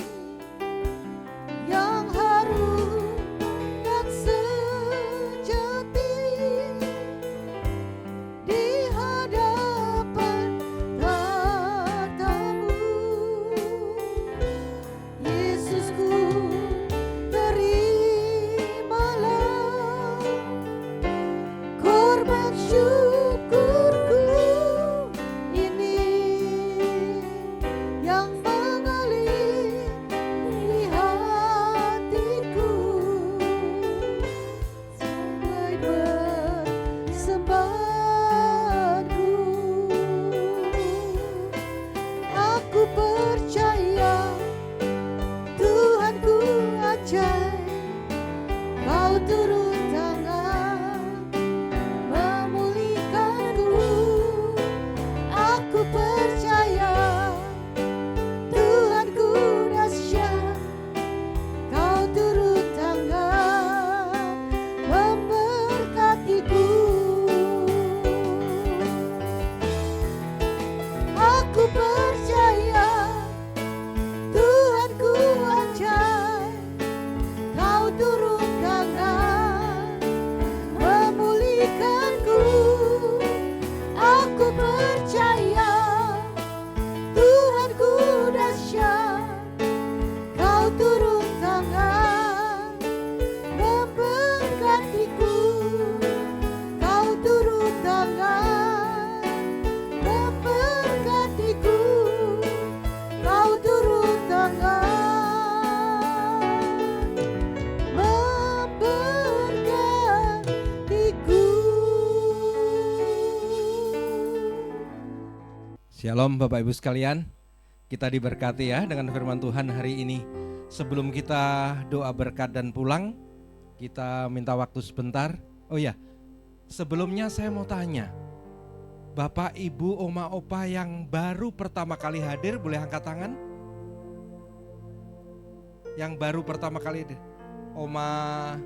yang harum dan sejati di hadapan Shalom Bapak Ibu sekalian, kita diberkati ya dengan firman Tuhan hari ini. Sebelum kita doa berkat dan pulang, kita minta waktu sebentar. Oh ya, sebelumnya saya mau tanya, Bapak, Ibu, Oma, Opa yang baru pertama kali hadir boleh angkat tangan? Yang baru pertama kali hadir. Oma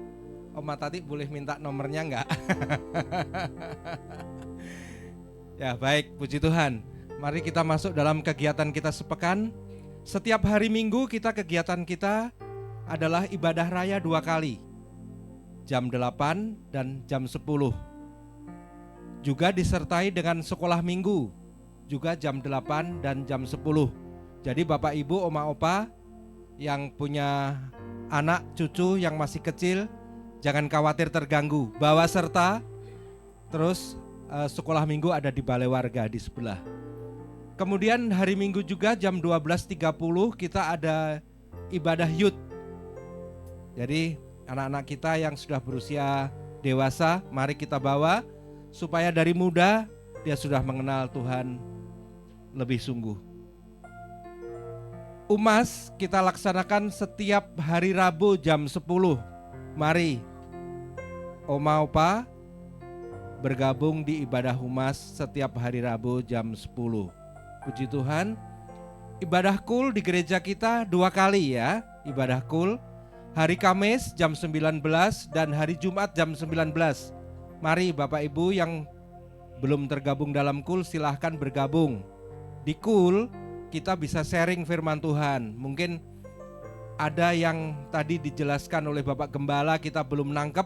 Tati boleh minta nomornya enggak? Ya baik, puji Tuhan. Mari kita masuk dalam kegiatan kita sepekan. Setiap hari Minggu kegiatan kita adalah ibadah raya 2 kali. Jam 8 dan jam 10. Juga disertai dengan sekolah minggu. Juga jam 8 dan jam 10. Jadi Bapak Ibu, Oma Opa yang punya anak cucu yang masih kecil, jangan khawatir terganggu. Bawa serta. Terus sekolah minggu ada di balai warga di sebelah. Kemudian hari Minggu juga jam 12.30 kita ada ibadah youth. Jadi anak-anak kita yang sudah berusia dewasa, mari kita bawa supaya dari muda dia sudah mengenal Tuhan lebih sungguh. UMAS kita laksanakan setiap hari Rabu jam 10. Mari Oma Opa bergabung di ibadah UMAS setiap hari Rabu jam 10. Puji Tuhan. Ibadah kul di gereja kita 2 kali ya. Ibadah kul hari Kamis jam 19 dan hari Jumat jam 19. Mari Bapak Ibu yang belum tergabung dalam kul silahkan bergabung. Di kul kita bisa sharing firman Tuhan. Mungkin ada yang tadi dijelaskan oleh Bapak Gembala kita belum nangkep,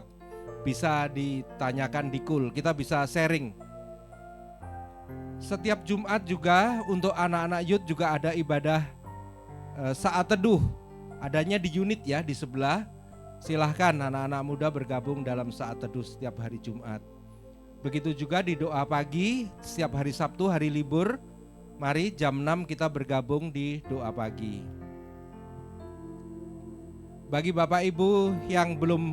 bisa ditanyakan di kul. Kita bisa sharing. Setiap Jumat juga untuk anak-anak youth juga ada ibadah saat teduh. Adanya di unit ya di sebelah. Silahkan anak-anak muda bergabung dalam saat teduh setiap hari Jumat. Begitu juga di doa pagi setiap hari Sabtu, hari libur. Mari jam 6 kita bergabung di doa pagi. Bagi Bapak Ibu yang belum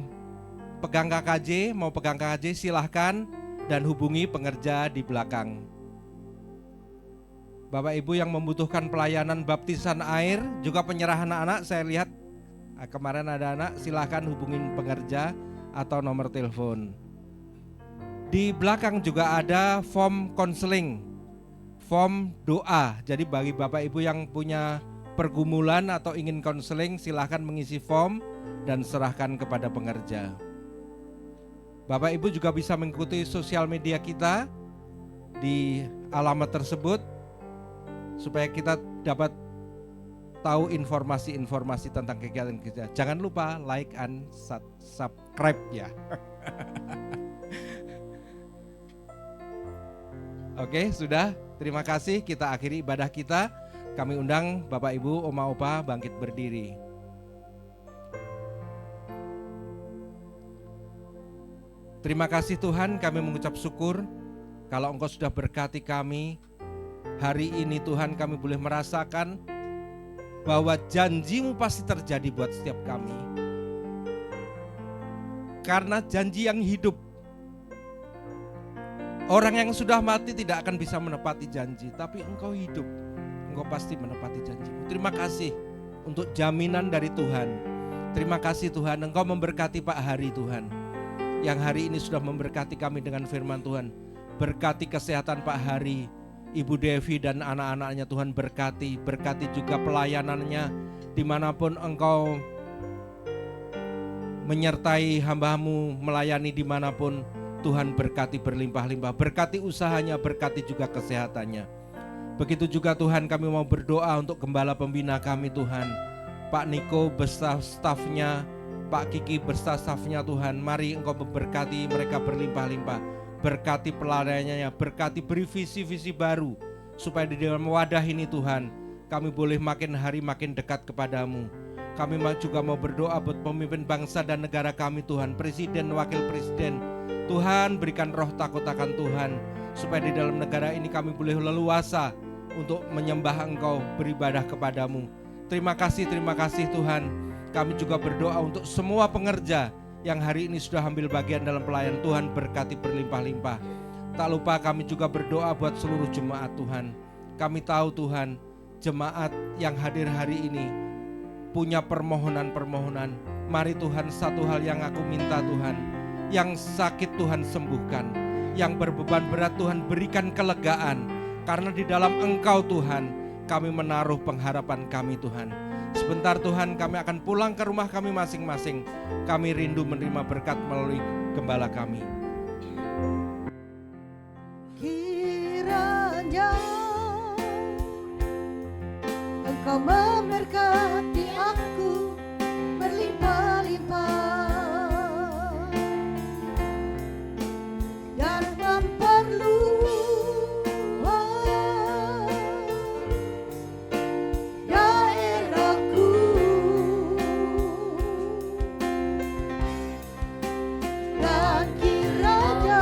pegang KKJ, mau pegang KKJ silahkan dan hubungi pengerja di belakang. Bapak Ibu yang membutuhkan pelayanan baptisan air, juga penyerahan anak, saya lihat kemarin ada anak, silahkan hubungin pengerja atau nomor telepon. Di belakang juga ada form konseling, form doa. Jadi bagi Bapak Ibu yang punya pergumulan atau ingin konseling, silahkan mengisi form dan serahkan kepada pengerja. Bapak Ibu juga bisa mengikuti sosial media kita di alamat tersebut, supaya kita dapat tahu informasi-informasi tentang kegiatan kita. Jangan lupa like and subscribe ya. Oke, sudah. Terima kasih. Kita akhiri ibadah kita. Kami undang Bapak Ibu, Oma Opa bangkit berdiri. Terima kasih Tuhan, kami mengucap syukur kalau Engkau sudah berkati kami. Hari ini Tuhan kami boleh merasakan bahwa janji-Mu pasti terjadi buat setiap kami. Karena janji yang hidup. Orang yang sudah mati tidak akan bisa menepati janji, tapi Engkau hidup. Engkau pasti menepati janji-Mu. Terima kasih untuk jaminan dari Tuhan. Terima kasih Tuhan, Engkau memberkati Pak Hari Tuhan, yang hari ini sudah memberkati kami dengan firman Tuhan. Berkati kesehatan Pak Hari, Ibu Devi dan anak-anaknya Tuhan berkati. Berkati juga pelayanannya dimanapun Engkau menyertai hamba-Mu melayani dimanapun. Tuhan berkati berlimpah-limpah. Berkati usahanya, berkati juga kesehatannya. Begitu juga Tuhan kami mau berdoa untuk gembala pembina kami Tuhan, Pak Niko beserta stafnya, Pak Kiki beserta stafnya Tuhan. Mari Engkau memberkati mereka berlimpah-limpah. Berkati pelayanannya, berkati beri visi-visi baru, supaya di dalam wadah ini Tuhan, kami boleh makin hari makin dekat kepadamu. Kami juga mau berdoa buat pemimpin bangsa dan negara kami Tuhan, Presiden, Wakil Presiden. Tuhan berikan roh takut akan Tuhan, supaya di dalam negara ini kami boleh leluasa untuk menyembah Engkau, beribadah kepadamu. Terima kasih Tuhan. Kami juga berdoa untuk semua pengerja yang hari ini sudah ambil bagian dalam pelayanan. Tuhan berkati berlimpah-limpah. Tak lupa kami juga berdoa buat seluruh jemaat Tuhan. Kami tahu Tuhan, jemaat yang hadir hari ini punya permohonan-permohonan. Mari Tuhan, satu hal yang aku minta Tuhan, yang sakit Tuhan sembuhkan, yang berbeban berat Tuhan berikan kelegaan, karena di dalam Engkau Tuhan kami menaruh pengharapan kami Tuhan. Sebentar Tuhan, kami akan pulang ke rumah kami masing-masing. Kami rindu menerima berkat melalui gembala kami. Kiranya Engkau memberkati aku berlimpah-limpah dan memperluas daerahku, dan kiranya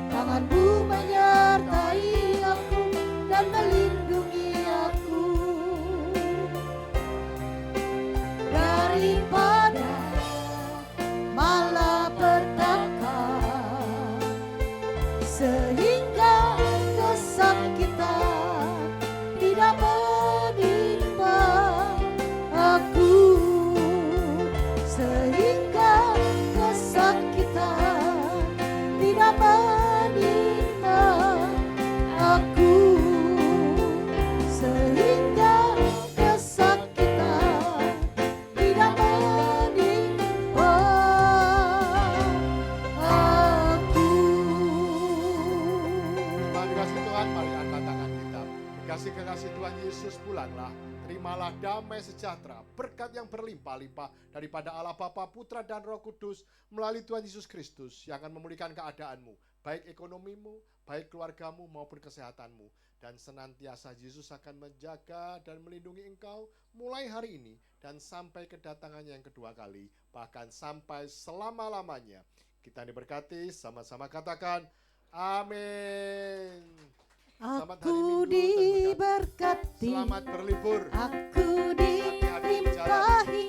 tangan-Mu menyertai aku dan melindungi aku daripada malapetaka, sehingga kesakitan tidak menimpa aku, sehingga kesakitan tidak menimpa aku, sehingga kesakitan tidak menimpa aku. Terima kasih Tuhan, mari angkat tangan kita. Dikasih kekasih Tuhan Yesus, pulanglah. Terimalah damai sejahtera, berkat yang berlimpah-limpah daripada Allah Bapa, Putra dan Roh Kudus melalui Tuhan Yesus Kristus yang akan memulihkan keadaanmu, baik ekonomimu, baik keluargamu maupun kesehatanmu. Dan senantiasa Yesus akan menjaga dan melindungi engkau mulai hari ini dan sampai kedatangannya yang kedua kali, bahkan sampai selama-lamanya. Kita diberkati, sama-sama katakan amin. Selamat hari Aku Minggu dan berkati. diberkati, Selamat berlibur. aku dilimpahi